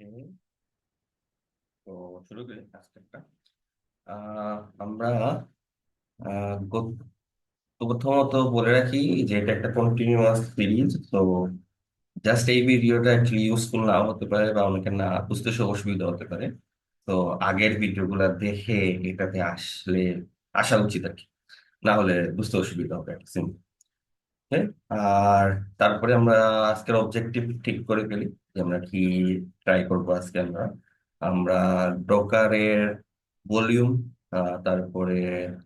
হুম, তো শুরু করি আজকে একটা আমরা তো প্রথমত বলে রাখি যে এটা একটা কন্টিনিউয়াস সিরিজ। তো জাস্ট এই ভিডিওটা অ্যাকচুয়ালি ইউজফুল নাও হতে পারে বা অনেকের না বুঝতে অসুবিধা হতে পারে। তো আগের ভিডিওগুলো দেখে এটাতে আসলে আসা উচিত আর কি, না হলে বুঝতে অসুবিধা হবে একটা simple, হ্যাঁ। আর তারপরে আমরা আজকের অবজেক্টিভ ঠিক করে ফেলি যে আমরা কি ট্রাই করবো আজকে। আমরা আমরা ডকারের ভলিউম, তারপরে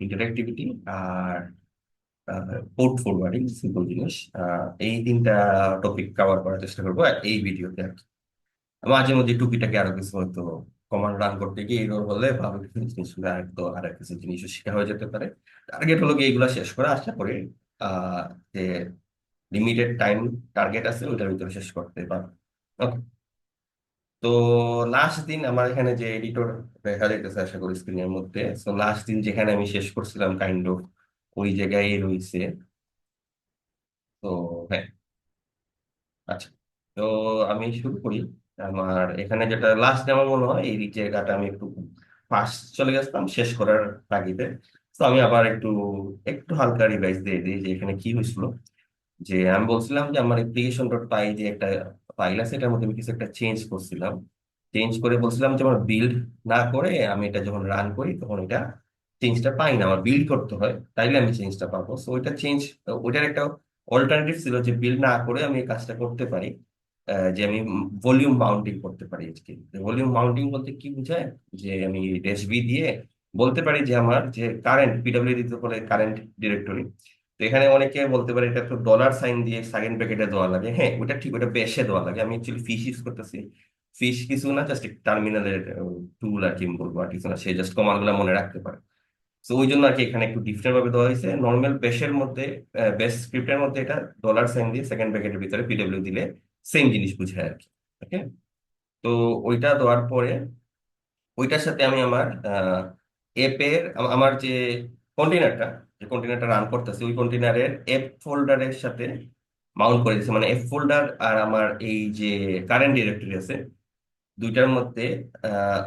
ইন্টারঅ্যাক্টিভিটি আর পোর্ট ফরওয়ার্ডিং, সিম্পল জিনিস, এই তিনটা টপিক কভার করার চেষ্টা করবো এই ভিডিওতে আর কি। মাঝে মধ্যে টুকিটাকে আরো কিছু হয়তো কমান্ড রান করতে গিয়ে এরর হলে ভালো কিছু জিনিস আর তো আর কিছু জিনিসও শেখা হয়ে যেতে পারে। টার্গেট হলো গিয়ে এগুলো শেষ করা, আশা করি যে লিমিটেড টাইম টার্গেট আছে ওইটার ভিতরে শেষ করতে পারবো। Okay. তো লাস্ট দিন আমার এখানে যে এডিটর দেখা যাইতেছে আশা করি স্ক্রিনের মধ্যে, তো লাস্ট দিন যেখানে আমি শেষ করছিলাম কাইন্ড অফ ওই জায়গায় রয়েছে। তো হ্যাঁ, আচ্ছা, তো আমি শুরু করি। আমার এখানে যেটা লাস্ট আমার মনে হয় এই জায়গাটা আমি একটু ফার্স্ট চলে গেছিলাম শেষ করার তাগিদে। তো আমি আবার একটু একটু হালকা রিভাইজ দিয়ে দিই যে এখানে কি হয়েছিল। যে আমি বলছিলাম যে আমার অ্যাপ্লিকেশন ডট পাই যে একটা ফাইল আছে, এটার মধ্যে আমি কিছু একটা চেঞ্জ করছিলাম। চেঞ্জ করে বলছিলাম যে আমার বিল্ড না করে আমি এটা যখন রান করি তখন এটা চেঞ্জটা পাই না, আমার বিল্ড করতে হয়, তাইলে আমি চেঞ্জটা পাবো। সো ওইটা চেঞ্জ, ওইটার একটা অল্টারনেটিভ ছিল যে বিল্ড না করে আমি এই কাজটা করতে পারি। যে আমি ভলিউম মাউন্টিং করতে পারি। ভলিউম মাউন্টিং বলতে কি বোঝায়, যে আমি ড্যাশ ভি দিয়ে বলতে পারি যে আমার যে কারেন্ট পিডব্লিউ দিতে বলে কারেন্ট ডিরেক্টরি। তো এখানে অনেকে বলতে পারে এটা তো ডলার সাইন দিয়ে সেকেন্ড ব্র্যাকেটে দেওয়া লাগে, হ্যাঁ ওটা ঠিক, ওটা বেশে দেওয়া লাগে। আমি অ্যাকচুয়ালি ফিশ ইউজ করতেছি। ফিশ কিছু না, জাস্ট টার্মিনালের টুল আর কি, আমি বলবো আর কিছু না, সে জাস্ট কমান্ড গুলা মনে রাখতে পারে। তো ওই জন্য আর কি এখানে একটু ডিফারেন্ট ভাবে দেওয়া হয়েছে। নর্মাল বেশের মধ্যে, বেস স্ক্রিপ্টের মধ্যে এটা ডলার সাইন দিয়ে সেকেন্ড ব্র্যাকেটের ভিতরে পিডব্লিউ দিলে সেম জিনিস বুঝায় আর কি। ওকে। তো ওইটা দেওয়ার পরে ওইটার সাথে আমি আমার অ্যাপের আমার যে কন্টেনারটা, যে কন্টেনারটা রান করতেছি ওই কন্টেনারের অ্যাপ ফোল্ডারের সাথে মাউন্ট করে দিয়েছি। মানে অ্যাপ ফোল্ডার আর আমার এই যে কারেন্ট ডিরেক্টরি আছে দুইটার মধ্যে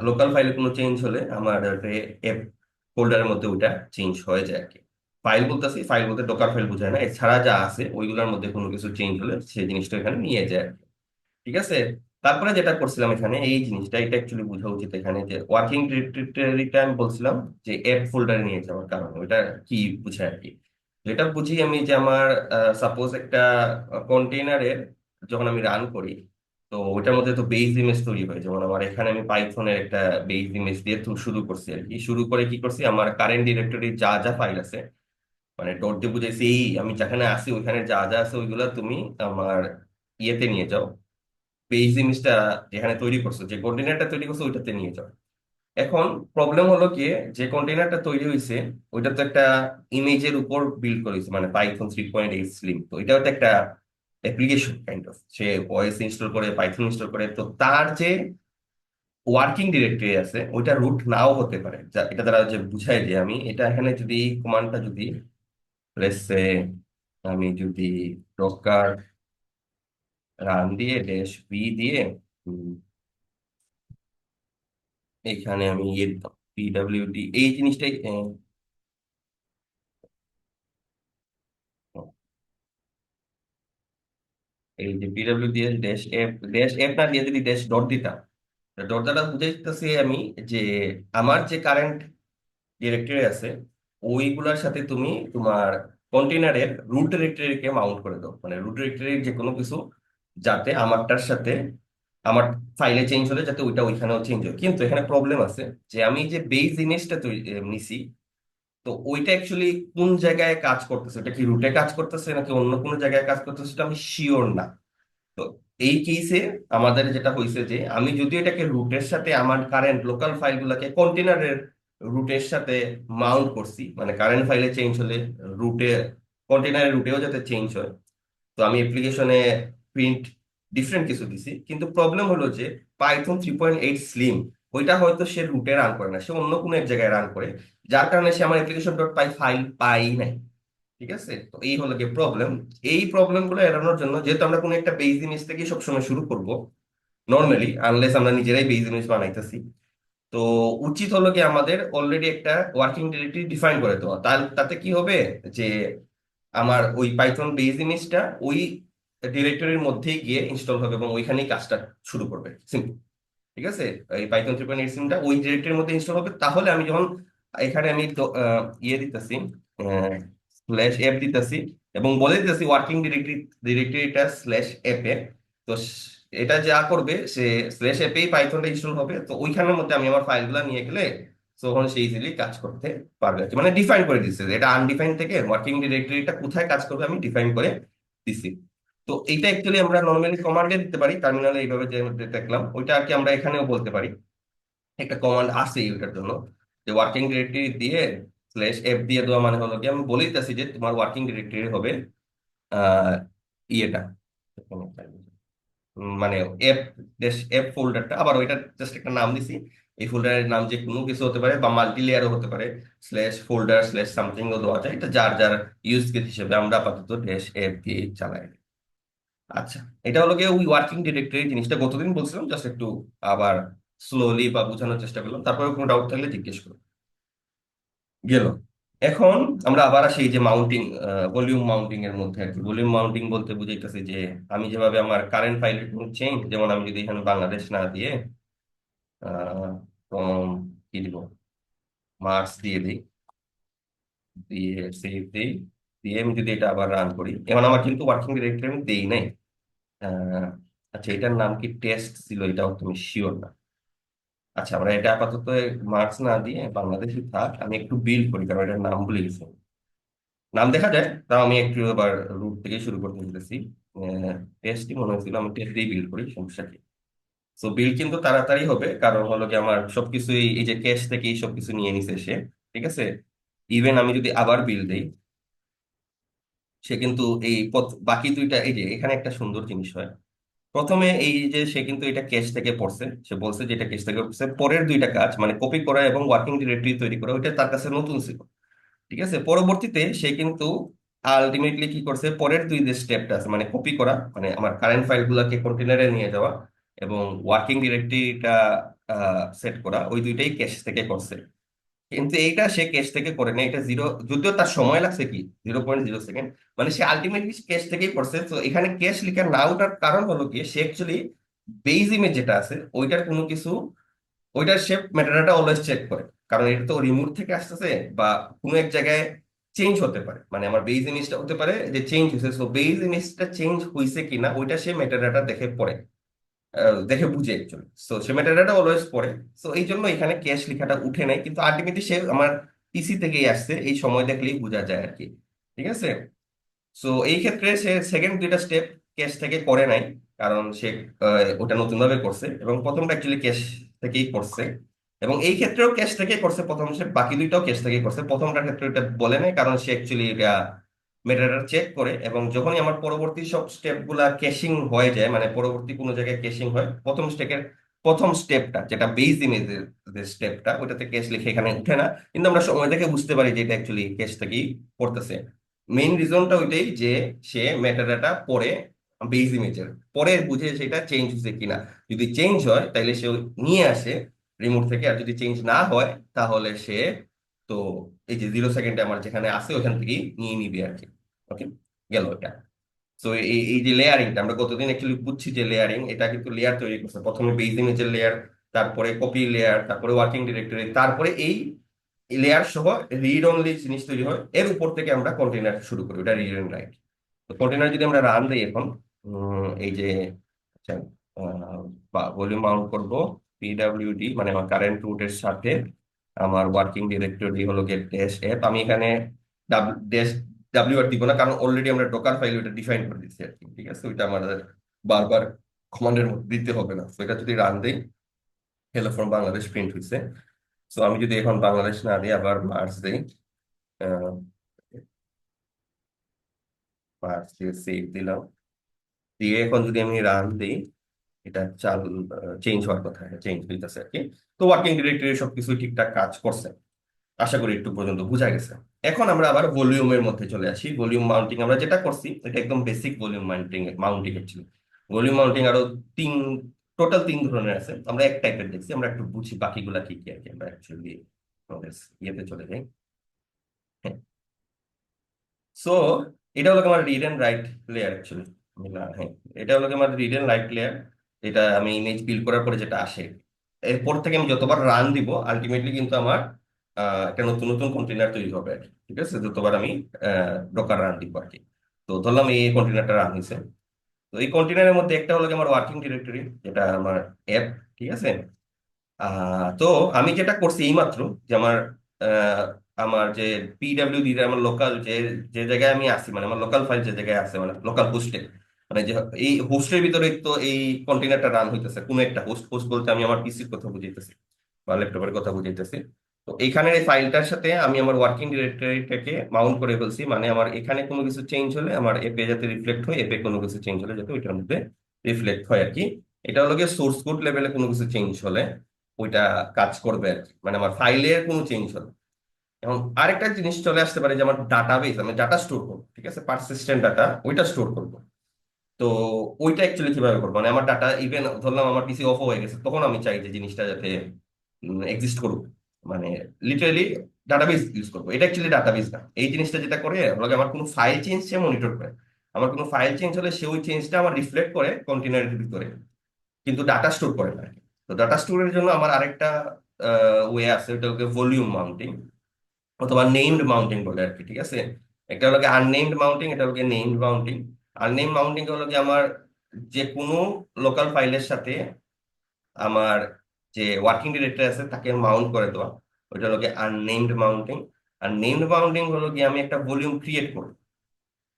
লোকাল ফাইলে কোনো চেঞ্জ হলে আমার অ্যাপ ফোল্ডারের মধ্যে ওইটা চেঞ্জ হয়ে যায় আর কি। ফাইল বলতেছি, ফাইল বলতে ডকার ফাইল বোঝায় না, এছাড়া যা আছে ওইগুলোর মধ্যে কোনো কিছু চেঞ্জ হলে সেই জিনিসটা এখানে নিয়ে যায় আর কি। ঠিক আছে। তারপরে যেটা করছিলাম এখানে এই জিনিসটা, এটা অ্যাকচুয়ালি বোঝা উচিত এখানে, যে ওয়ার্কিং ডিরেক্টরিটা আমি বলছিলাম যে অ্যাপ ফোল্ডারে নিয়ে যাওয়ার কারণে ওইটা কি বুঝায় আর কি। যেটা বুঝি আমি যে আমার সাপোজ একটা কন্টেইনারের যখন আমি রান করি, তো ওইটার মধ্যে তো বেস ইমেজ তৈরি হয়। যেমন আমার এখানে আমি পাইথনের একটা বেস ইমেজ দিয়ে তো শুরু করছি আর কি। শুরু করে কি করছি, আমার কারেন্ট ডিরেক্টরি যা যা ফাইল আছে, মানে ডট দিয়ে বুঝাইছি এই আমি যেখানে আছি ওইখানে যা যা আছে ওইগুলা তুমি আমার ইয়েতে নিয়ে যাও, পেজ জিনিসটা যেখানে তৈরি করছো, যে কন্টেনারটা তৈরি করছো ওইটাতে নিয়ে যাও। এখন প্রবলেম হলো কি, যে কন্টেনারটা তৈরি হয়েছে ওইটা তো একটা ইমেজের উপর বিল্ড করেছে, মানে পাইথন 3.8 স্লিম। তো এটাও তো একটা application kind of, say OS install করে পাইথন ইনস্টল করে, তো তার যে ওয়ার্কিং ডিরেক্টরি আছে ওইটা রুট নাও হতে পারে। এটা দ্বারা যে বুঝায় যে আমি এটা এখানে যদি কমান্ডটা যদি লেটস সে আমি যদি ডকার রান দিয়ে ড্যাশ ভি দিয়ে এখানে আমি ইয়ে দিতাম পিডাব্লিউডি এই জিনিসটাই, এই যে পিডাব্লিউ দিয়ে ড্যাশ এফ না দিয়ে যদি ড্যাশ ডট দিতাম, ডট দ্বারা বুঝাইতেছি আমি যে আমার যে কারেন্ট ডিরেক্টরি আছে ওইগুলোর সাথে তুমি তোমার কন্টেনারের রুট ডিরেক্টরিকে মাউন্ট করে দাও। মানে রুট ডিরেক্টরির যে কোনো কিছু যাতে আমারটার সাথে আমার ফাইলে চেঞ্জ হলে যাতে ওইটা ওইখানেও চেঞ্জ হয়। কিন্তু এখানে প্রবলেম আছে যে আমি যে বেস জিনিসটা নিছি, তো ওইটা অ্যাকচুয়ালি কোন জায়গায় কাজ করতেছে, এটা কি রুটে কাজ করতেছে নাকি অন্য কোনো জায়গায় কাজ করতেছে সেটা আমি শিওর না। তো এই কেসে আমাদের যেটা হয়েছে যে আমি যদি এটাকে রুটের সাথে আমার কারেন্ট লোকাল ফাইলগুলোকে কন্টেনারের রুটের সাথে মাউন্ট করছি, মানে কারেন্ট ফাইলে চেঞ্জ হলে রুটে কন্টেনারের রুটেও যাতে চেঞ্জ হয়, তো আমি অ্যাপ্লিকেশনে প্রিন্ট ডিফারেন্ট কিছু দিছি। কিন্তু প্রবলেম হলো যে পাইথন 3.8 স্লিম ওইটা হয়তো সে রুটে রান করে না, সে অন্য কোনো এক জায়গায় রান করে, যার কারণে সে আমার অ্যাপ্লিকেশন ডট পাই ফাইল পাই নাই। ঠিক আছে, তো এই হলো গিয়ে প্রবলেম। এই প্রবলেম গুলো এড়ানোর জন্য, যেহেতু আমরা কোনো একটা বেস ইমেজ থেকে সবসময় শুরু করব, নর্মালি, আনলেস আমরা নিজেরাই বেজ ইমেজ বানাইতেছি। তো উচিত হলো কি আমাদের অলরেডি একটা ওয়ার্কিং ডিরেক্টরি ডিফাইন করে দেওয়া, তাতে কি হবে যে আমার ওই পাইথন বেজ ইমেজটা ওই ডিরেক্টরির মধ্যেই গিয়ে ইনস্টল হবে এবং ওইখানেই কাজটা শুরু করবে, সিম্পল। ঠিক আছে, এই পাইথন 3.8 সিমটা ওই ডিরেক্টরির মধ্যে ইনস্টল হবে। তাহলে আমি যখন এখানে আমি ইয়ে দিতেছি, /f দিতেছি এবং বলে দিতেছি ওয়ার্কিং ডিরেক্টরিটা /f এ, তো এটা যা করবে সে /f এই পাইথনটা ইনস্টল হবে, তো ওইখানের মধ্যে আমি আমার ফাইলগুলো নিয়ে গেলে তখন সে ইজিলি কাজ করতে পারবে আর কি। মানে ডিফাইন করে দিচ্ছে যে এটা আনডিফাইন থেকে ওয়ার্কিং ডিরেক্টরিটা কোথায় কাজ করবে আমি ডিফাইন করে দিছি। তো এইটা অ্যাকচুয়ালি আমরা নর্মালি কমান্ডে দিতে পারি, টার্মিনালে এইভাবে যে দেখলাম ওইটা আর কি আমরা এখানেও বলতে পারি। একটা কমান্ড আছে ওইটার জন্য, যে ওয়ার্কিং ডিরেক্টরি দিয়ে /f দিয়ে দেওয়া মানে হলো কি আমি বলে দিতেছি যে তোমার ওয়ার্কিং ডিরেক্টরি হবে আহ ইয়েটা, মানে এফ এফ ফোল্ডারটা, আবার ওইটা জাস্ট একটা নাম দিছি। এই ফোল্ডারের নাম যে কোনো কিছু হতে পারে বা মাল্টি লেয়ারও হতে পারে, /folder/something ও দেওয়া যায়, এটা যার যার ইউজ কেস হিসেবে আমরা আপাতত -f দিয়ে চালাই। আচ্ছা, এটা হলো গিয়ে ওই ওয়ার্কিং ডিরেক্টরি জিনিসটা গতদিন বলছিলাম, জাস্ট একটু আবার স্লোলি বা বোঝানোর চেষ্টা করলাম, তারপরে কোনো ডাউট থাকলে জিজ্ঞেস করো। গেল। এখন আমরা আবার আসি এই যে মাউন্টিং, ভলিউম মাউন্টিং এর মধ্যে আর কি। ভলিউম মাউন্টিং বলতে বুঝাইতেছে যে আমি যেভাবে আমার কারেন্ট ফাইলের কোনো চেঞ্জ, যেমন আমি যদি এখানে বাংলাদেশ না দিয়ে from কি দিব, মার্কস দিয়ে দিই, দিয়ে সেভ দিই, দিয়ে আমি যদি এটা আবার রান করি, এখন আমার কিন্তু ওয়ার্কিং ডিরেক্টরি আমি দেই নাই। আহ, আচ্ছা, এটার নাম কি টেস্ট ছিল, এটাও তুমি শিওর না। আচ্ছা, আমরা এটা আপাতত মার্কস না দিয়ে বাংলাদেশি থাক, আমি একটু বিল্ড করি কারণ এটার নাম ভুলে গেছি। নাম দেখা যায়, তাও আমি একটু আবার রুট থেকে শুরু করতে বলতেছি। টেস্টই মনে হয়েছিল, আমি টেস্ট দিয়ে বিল্ড করি, সমস্যা কি। তো বিল্ড কিন্তু তাড়াতাড়ি হবে, কারণ হলো কি আমার সবকিছুই এই যে ক্যাশ থেকেই সবকিছু নিয়ে নিছে সে। ঠিক আছে, ইভেন আমি যদি আবার বিল দেই, সে কিন্তু এই বাকি দুইটা, এই যে এখানে একটা সুন্দর জিনিস হয়, প্রথমে এই যে সে কিন্তু এটা ক্যাশ থেকে পড়ছে, সে বলছে যে এটা ক্যাশ থেকে পড়ছে, পরের দুইটা কাজ মানে কপি করা এবং ওয়ার্কিং ডিরেক্টরি তৈরি করা ওইটা তার কাছে নতুন ছিল। ঠিক আছে, পরবর্তীতে সে কিন্তু আলটিমেটলি কি করছে, পরের দুই যে স্টেপটা আছে মানে কপি করা, মানে আমার কারেন্ট ফাইল গুলাকে কন্টেনারে নিয়ে যাওয়া এবং ওয়ার্কিং ডিরেক্টরিটা সেট করা, ওই দুইটাই ক্যাশ থেকে করছে। কিন্তু এইটা সে ক্যাশ থেকে করে না, এটা জিরো, যদিও তার সময় লাগছে কি 0.0 সেকেন্ড, মানে সে আলটিমেটলি ক্যাশ থেকেই করছে। তো এখানে ক্যাশ লিখা না ওঠার কারণ হলো কি, সে অ্যাকচুয়ালি বেজ ইমেজ যেটা আছে ওইটার কোনো কিছু, ওইটার শেপ মেটাডাটা অলওয়েজ চেক করে, কারণ এটা তো রিমোট থেকে আসতেছে বা কোনো এক জায়গায় চেঞ্জ হতে পারে, মানে আমার বেজ ইমেজটা হতে পারে যে চেঞ্জ হয়েছে, সো বেজ ইমেজটা চেঞ্জ হয়েছে কিনা ওইটা সে মেটাডাটা দেখে পড়ে, দেখে বুঝে একচুয়ালি। সো সে মেটাডাটা অলওয়েজ পড়ে। সো এই জন্য এখানে ক্যাশ লেখাটা উঠে নাই, কিন্তু আলটিমেটলি সে আমার পিসি থেকেই আসছে, এই সময় দেখলেই বোঝা যায় আর কি। ঠিক আছে, সো এই ক্ষেত্রে সে সেকেন্ড দুইটা স্টেপ ক্যাশ থেকে করে নাই, কারণ সে ওটা নতুন ভাবে করছে এবং প্রথমটা অ্যাকচুয়ালি ক্যাশ থেকেই করছে। এবং এই ক্ষেত্রেও ক্যাশ থেকে করছে প্রথম, সে বাকি দুইটাও ক্যাশ থেকে করছে, প্রথমটার ক্ষেত্রে এটা বলে নাই কারণ সে অ্যাকচুয়ালি এটা মেটাডাটা চেক করে। এবং যখনই আমার পরবর্তী সব স্টেপ গুলা ক্যাশিং হয়ে যায়, মানে পরবর্তী কোনো জায়গায় ক্যাশিং হয়, প্রথম স্টেপটা যেটা বেস ইমেজের যে স্টেপটা ওইটাতে ক্যাশ লিখে এখানে উঠে না, কিন্তু আমরা সময় দেখে বুঝতে পারি যে এটা অ্যাকচুয়ালি ক্যাশ থেকেই করতেছে। মেইন রিজনটা ওইটাই যে সে মেটাডাটা পরে বেস ইমেজের পরে বুঝে সেটা চেঞ্জ হয়েছে কিনা। যদি চেঞ্জ হয় তাহলে সে নিয়ে আসে রিমোট থেকে, আর যদি চেঞ্জ না হয় তাহলে সে তো এই যে 0 সেকেন্ডে আমার যেখানে আছে ওখান থেকেই নিয়ে নিবে আর কি। ওকে, গেল এটা। তো এই এই যে লেয়ারিংটা আমরা কতদিন অ্যাকচুয়ালি বুঝছি যে লেয়ারিং, এটা কিন্তু লেয়ার তৈরি করছে, প্রথমে বেস ইমেজের লেয়ার, তারপরে কপি লেয়ার, তারপরে ওয়ার্কিং ডিরেক্টরি, তারপরে এই লেয়ার সহ রিড অনলি জিনিস তৈরি হয়, এর উপর থেকে আমরা কন্টেনার শুরু করি, ওটা রিড এন্ড রাইট। তো কন্টেনার যদি আমরা রান দিই এখন, এই যে ভলিউম মাউন্ট করব পিডাব্লিউডি, মানে আমার কারেন্ট রুটের সাথে আমার ওয়ার্কিং ডিরেক্টরি হলো গেট ড্যাশ অ্যাপ, আমি এখানে ড্যাশ ডাব্লিউ আর দিব না, কারণ অলরেডি আমরা ডকার ফাইল ওটা ডিফাইন করে দিচ্ছি আর কি। ঠিক আছে, ওইটা আমাদের বারবার কমান্ডের মধ্যে দিতে হবে না। তো এটা যদি রান দিই, হ্যালো ফ্রম বাংলাদেশ প্রিন্ট হয়েছে। তো আমি যদি এখন বাংলাদেশ না দিই আবার মার্চ দিই, মার্চ দিয়ে সেভ দিলাম, দিয়ে এখন যদি আমি রান দিই, এটা চাল চেঞ্জ হওয়ার কথা, চেঞ্জ হইতেছে আর কি। তো ওয়ার্কিং ডিরেক্টরি সবকিছু ঠিকঠাক কাজ করছে, আশা করি একটু পর্যন্ত বোঝা গেছে। এখন আমরা আবার ভলিউমের মধ্যে চলে আসি। ভলিউম মাউন্টিং আমরা যেটা করছি এটা একদম বেসিক ভলিউম মাউন্টিং মাউন্টিং ছিল। ভলিউম মাউন্টিং আরো তিন টোটাল তিন ধরনের আছে, আমরা এক টাইপের দেখছি, আমরা একটু বুঝি বাকিগুলা কি কি আর কি। আমরা অ্যাকচুয়ালি আমাদের ইয়েতে চলে যাই। হ্যাঁ, সো এটা হলো আমার read and write layer actually. হ্যাঁ, এটা হলো আমার রিড এন্ড রাইট লেয়ার। এটা আমি ইমেজ বিল্ড করার পরে যেটা আসে, এরপর থেকে আমি যতবার রান দিব আলটিমেটলি কিন্তু আমার একটা নতুন নতুন কন্টেনার তৈরি হবে আর কি। ঠিক আছে, যতবার আমি ডকার রান দিব আর কি। তো ধরলাম এই কন্টেনারটা রান হয়েছে। তো এই কন্টেনারের মধ্যে একটা হলো আমার ওয়ার্কিং ডিরেক্টরি, যেটা আমার অ্যাপ। ঠিক আছে। তো আমি যেটা করছি এইমাত্র, যে আমার আহ, আমার যে পিডাব্লিউডি, আমার লোকাল যে যে জায়গায় আমি আছি, মানে আমার লোকাল ফাইল যে জায়গায় আছে, মানে লোকাল হোস্টে, মানে যে এই হোস্টের ভিতরে তো এই কন্টেনারটা রান হইতেছে, কোনো একটা হোস্ট। হোস্ট বলতে আমি আমার পিসির কথা বুঝাইতেছি বা ল্যাপটপের কথা বুঝাইতেছি। তো এখানের এই ফাইলটার সাথে আমি আমার ওয়ার্কিং ডিরেক্টরিটাকে মাউন্ট করে ফেলছি, মানে আমার এখানে কোনো কিছু চেঞ্জ হলে আমার এপে যাতে রিফ্লেক্ট হয়, এপে কোনো কিছু চেঞ্জ হলে যাতে ওইটার মধ্যে রিফ্লেক্ট হয় আর কি। এটা হলো গিয়ে সোর্স কোড লেভেলে কোনো কিছু চেঞ্জ হলে ওইটা কাজ করবে আর কি, মানে আমার ফাইলের কোনো চেঞ্জ হলে। এখন আরেকটা জিনিস চলে আসতে পারে, যে আমার ডাটাবেস, আমি ডাটা স্টোর করবো, ঠিক আছে, পারসিস্টেন্ট ডাটা, ওইটা স্টোর করবো। তো ওইটা অ্যাকচুয়ালি কিভাবে করবো, মানে আমার ডাটা ইভেন ধরলাম আমার পিসি অফ হয়ে গেছে, তখন আমি চাই যে জিনিসটা যাতে এক্সিস্ট করুক, মানে লিটারেলি ডাটাবেস ইউজ করবো। এটা অ্যাকচুয়ালি ডাটাবেস না, এই জিনিসটা যেটা করে হলো আমার কোনো ফাইল চেঞ্জ সে মনিটর করে। আমার কোনো ফাইল চেঞ্জ হলে সে ওই চেঞ্জটা আমার রিফ্লেক্ট করে কন্টেনারের ভিতরে, কিন্তু ডাটা স্টোর করে না আর কি। তো ডাটা স্টোরের জন্য আমার আরেকটা ওয়ে আছে, ওটা হচ্ছে ভলিউম মাউন্টিং অথবা নেমড মাউন্টিং বলে আর কি। ঠিক আছে, একটা হলো আননেমড মাউন্টিং, এটা হলো নেমড মাউন্টিং। আননেমড মাউন্টিং হলো কি আমার যে কোনো লোকাল ফাইলের সাথে আমার যে ওয়ার্কিং ডিরেক্টরি আছে তাকে মাউন্ট করে দেওয়া, ওইটা হলো আননেমড মাউন্টিং। আর নেমড মাউন্টিং হলো কি আমি একটা ভলিউম ক্রিয়েট করি।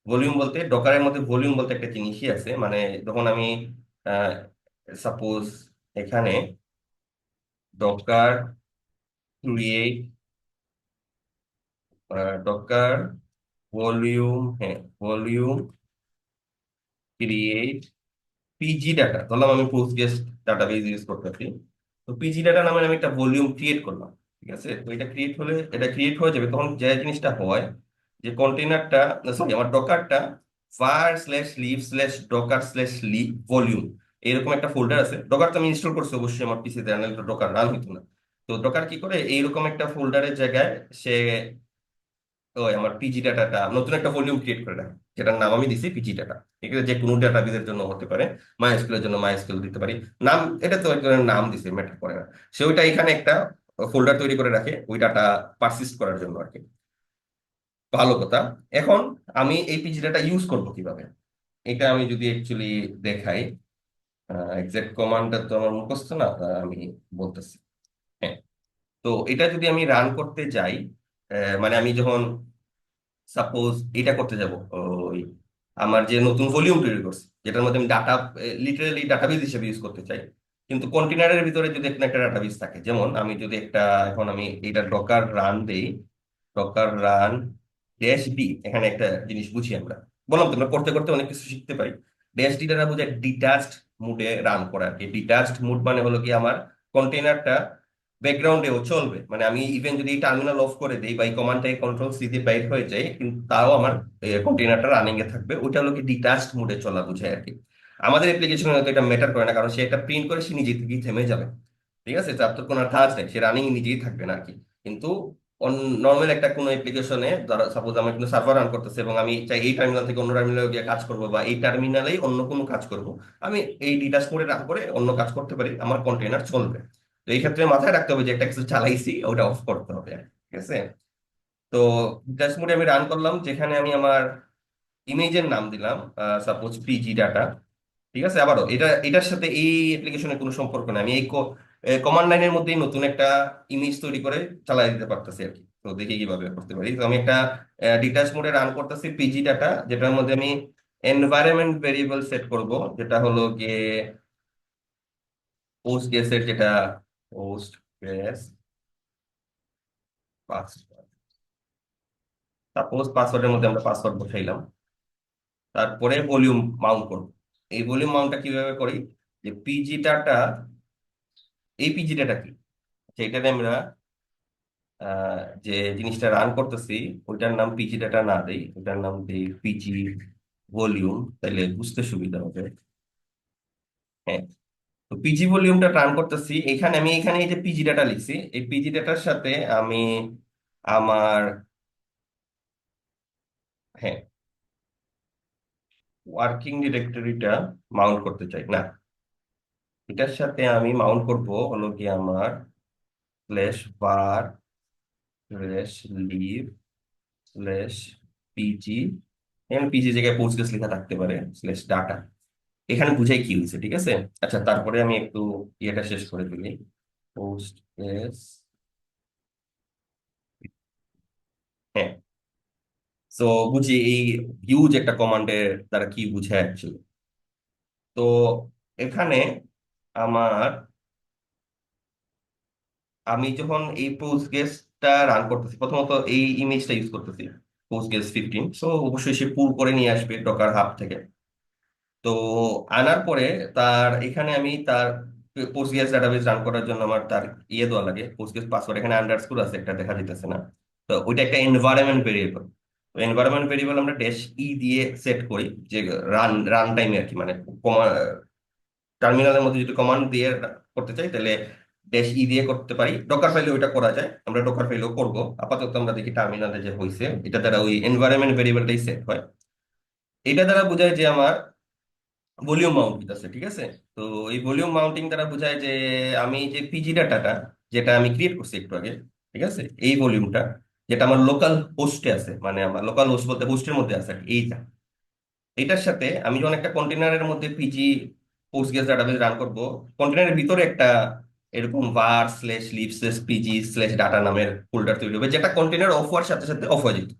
ভলিউম বলতে ডকারের মধ্যে ভলিউম বলতে একটা জিনিসই আছে, মানে যখন আমি সাপোজ এখানে ডকার ক্রিয়েট, ডকার ভলিউম, হ্যাঁ, ভলিউম ক্রিয়েট পিজি ডাটা, ধরলাম আমি পোস্টগ্রেস ডাটাবেজ ইউজ করতেছি। তো পিজি ডাটা নামে আমি একটা ভলিউম ক্রিয়েট করলাম। ঠিক আছে, তো এটা ক্রিয়েট হলে, এটা ক্রিয়েট হয়ে যাবে, তখন যে জিনিসটা হয় যে কন্টেনারটা, সরি, আমার ডকারটা var slash lib slash docker slash lib volume, এরকম একটা ফোল্ডার আছে। ডকার তো আমি ইনস্টল করছি অবশ্যই আমার পিসিতে, নাহলে তো ডকার রান হইতো না। তো ডকার কি করে, এইরকম একটা ফোল্ডারের জায়গায় সে ওই আমার পিজি ডাটাটা নতুন একটা ভলিউম ক্রিয়েট করে রাখে, যেটার নাম আমি দিছি পিজি ডাটা। এখানে যে কোনো ডাটাবেজের জন্য হতে পারে, মাইএসকিউএল এর জন্য মাইএসকিউএল দিতে পারি, নাম এটা তো এক ধরনের নাম দিছে, ম্যাটার করে না। সে ওইটা এখানে একটা ফোল্ডার তৈরি করে রাখে ওই ডাটা পারসিস্ট করার জন্য আর কি। ভালো কথা। এখন আমি এই পিজি ডাটা ইউজ করবো কিভাবে, এটা আমি যদি অ্যাকচুয়ালি দেখাই, এক্সাক্ট কমান্ডটা তো আমার মুখস্থ না, আমি বলতেছি। হ্যাঁ, তো এটা যদি আমি রান করতে যাই, মানে আমি যখন সাপোজ এটা করতে যাব, ওই আমার যে নতুন ভলিউম তৈরি করছি, যেটার মধ্যে আমি ডাটা লিটারালি ডাটাবেস হিসেবে ইউজ করতে চাই, কিন্তু কন্টেনারের ভিতরে যদি একটা ডাটাবেস থাকে, যেমন আমি যদি একটা, এখন আমি এটা ডকার রান দেই, ডকার রান ড্যাশ ডি, এখানে একটা জিনিস বুঝি আমরা, বললাম তো আমরা করতে করতে অনেক কিছু শিখতে পারি। ড্যাশ ডি দ্বারা বোঝায় ডিটাচড মুডে রান করা আর কি। ডিটাচড মুড মানে হলো কি আমার কন্টেনারটা ব্যাকগ্রাউন্ডেও চলবে, মানে আমি ইভেন যদি টার্মিনাল অফ করে দিই বা এই কমান্ডটাই কন্ট্রোল সি দিয়ে বাইর হয়ে যায়, কিন্তু তাও আমার কন্টেনারটা রানিং এ থাকবে। ওইটা হলো কি ডিটাচড মুডে চলা বোঝায় আর কি। আমাদের অ্যাপ্লিকেশনে হয়তো এটা ম্যাটার করে না, কারণ সে একটা প্রিন্ট করে সে নিজে থেকেই থেমে যাবে। ঠিক আছে, তার তো কোনো আর কাজ নেই, সে রানিং নিজেই থাকবে না আর কি। কিন্তু নর্মাল একটা কোনো অ্যাপ্লিকেশনে ধরো সাপোজ আমি কোনো সার্ভার রান করতেছি এবং আমি চাই এই টার্মিনাল থেকে অন্য টার্মিনালে গিয়ে কাজ করবো, বা এই টার্মিনালেই অন্য কোনো কাজ করব, আমি এই ডিটাচ মোডে রান করে অন্য কাজ করতে পারি, আমার কন্টেনার চলবে। তো এই ক্ষেত্রে মাথায় রাখতে হবে যে একটা কিছু চালাইছি ওটা অফ করতে হবে, ঠিক আছে। তো ডিটাচ মোডে আমি রান করলাম, যেখানে আমি আমার ইমেজের নাম দিলাম সাপোজ পিজি ডাটা। ঠিক আছে, আবারও এটার সাথে এই অ্যাপ্লিকেশনের কোনো সম্পর্ক নেই, আমি এই কমান্ড লাইনের মধ্যেই নতুন একটা ইমেজ তৈরি করে চালাই দিতে পারতেছি আর কি। তো দেখি কিভাবে করতে পারি। তো আমি একটা ডিটাচ মোডে রান করতেছি পিজি ডাটা, যেটার মধ্যে আমি এনভায়রনমেন্ট ভেরিয়েবল সেট করব, যেটা হলো গিয়ে পোস্ট গেসের যেটা পোস্ট গ্রেস পাসওয়ার্ড। সাপোজ পাসওয়ার্ডের মধ্যে আমরা পাসওয়ার্ড বসাইলাম, তারপরে ভলিউম মাউন্ট করব। এই ভলিউম মাউন্টটা কিভাবে করি, যে পিজি ডাটা, এই পিজি ডাটা কি, সেইটাতে আমরা যে জিনিসটা রান করতেছি ওইটার নাম পিজি ডাটা না দেই, ওইটার নাম দেই পিজি ভলিউম, তাইলে বুঝতে সুবিধা হবে। হ্যাঁ, তো পিজি ভলিউমটা রান করতেছি এখানে, আমি এখানে এই যে পিজি ডাটা লিখছি, এই পিজি ডাটার সাথে আমি আমার, হ্যাঁ, ওয়ার্কিং ডিরেক্টরিটা মাউন্ট করতে চাই না, এটার সাথে আমি মাউন্ট করব হলো কি আমার স্ল্যাশ বার স্ল্যাশ লিভ স্ল্যাশ পিজি, এখানে পিজি জায়গায় পোস্টগ্রেস লেখা থাকতে পারে, স্ল্যাশ ডাটা, এখানে বুঝাই কি হয়েছে, ঠিক আছে। আচ্ছা, তারপরে আমি একটু ইয়েটা শেষ করে দিই, পোস্টগ্রেস, হ্যাঁ। তো বুঝি এই হিউজ একটা কমান্ডের দ্বারা কি বুঝায় অ্যাকচুয়ালি। তো এখানে আমার, আমি যখন এই পোস্টগ্রেসটা রান করতেছি, প্রথমত এই ইমেজটা ইউজ করতেছি পোস্টগ্রেস 15, সো অবশ্যই সে পুল করে নিয়ে আসবে ডকার হাব থেকে। তো আনার পরে তার এখানে আমি তার পোস্টগ্রেস ডাটাবেস রান করার জন্য আমার তার ইয়ে দেওয়া লাগে, পোস্টগ্রেস পাসওয়ার্ড, এখানে আন্ডারস্কোর আছে একটা, দেখা যেতেছে না। তো ওইটা একটা এনভায়রনমেন্ট ভেরিয়েবল। তো এনভায়রনমেন্ট ভেরিয়েবল আমরা ড্যাশ ই দিয়ে সেট করি, যে রান রান টাইমে আর কি, মানে টার্মিনালের মধ্যে যদি কমান্ড দিয়ে করতে চাই তাহলে ড্যাশ ই দিয়ে করতে পারি, ডকার ফাইলে ওইটা করা যায়, আমরা ডকার ফাইলেও করবো। আপাতত আমরা দেখি টার্মিনালে যে হয়েছে, এটা দ্বারা ওই এনভায়রনমেন্ট ভেরিয়েবলটাই সেট হয়। এটা দ্বারা বোঝায় যে আমার ভলিউম মাউন্টিং আছে, ঠিক আছে। তো এই ভলিউম মাউন্টিং দ্বারা বোঝায় যে আমি যে পিজি ডাটাটা যেটা আমি ক্রিয়েট করছি একটু আগে, ঠিক আছে, এই ভলিউমটা যেটা আমার লোকাল হোস্টে আছে, মানে আমার লোকাল হোস্ট বলতে হোস্টের মধ্যে আছে আর কি, এইটা, এটার সাথে আমি যখন একটা কন্টেনারের মধ্যে পিজি পোস্টগ্রেস ডাটাবেস রান করব, কন্টেনারের ভিতরে একটা এরকম var slash lib slash PG slash data নামের ফোল্ডার তৈরি হবে, যেটা কন্টেনার অফ হওয়ার সাথে সাথে অফ হয়ে যেত,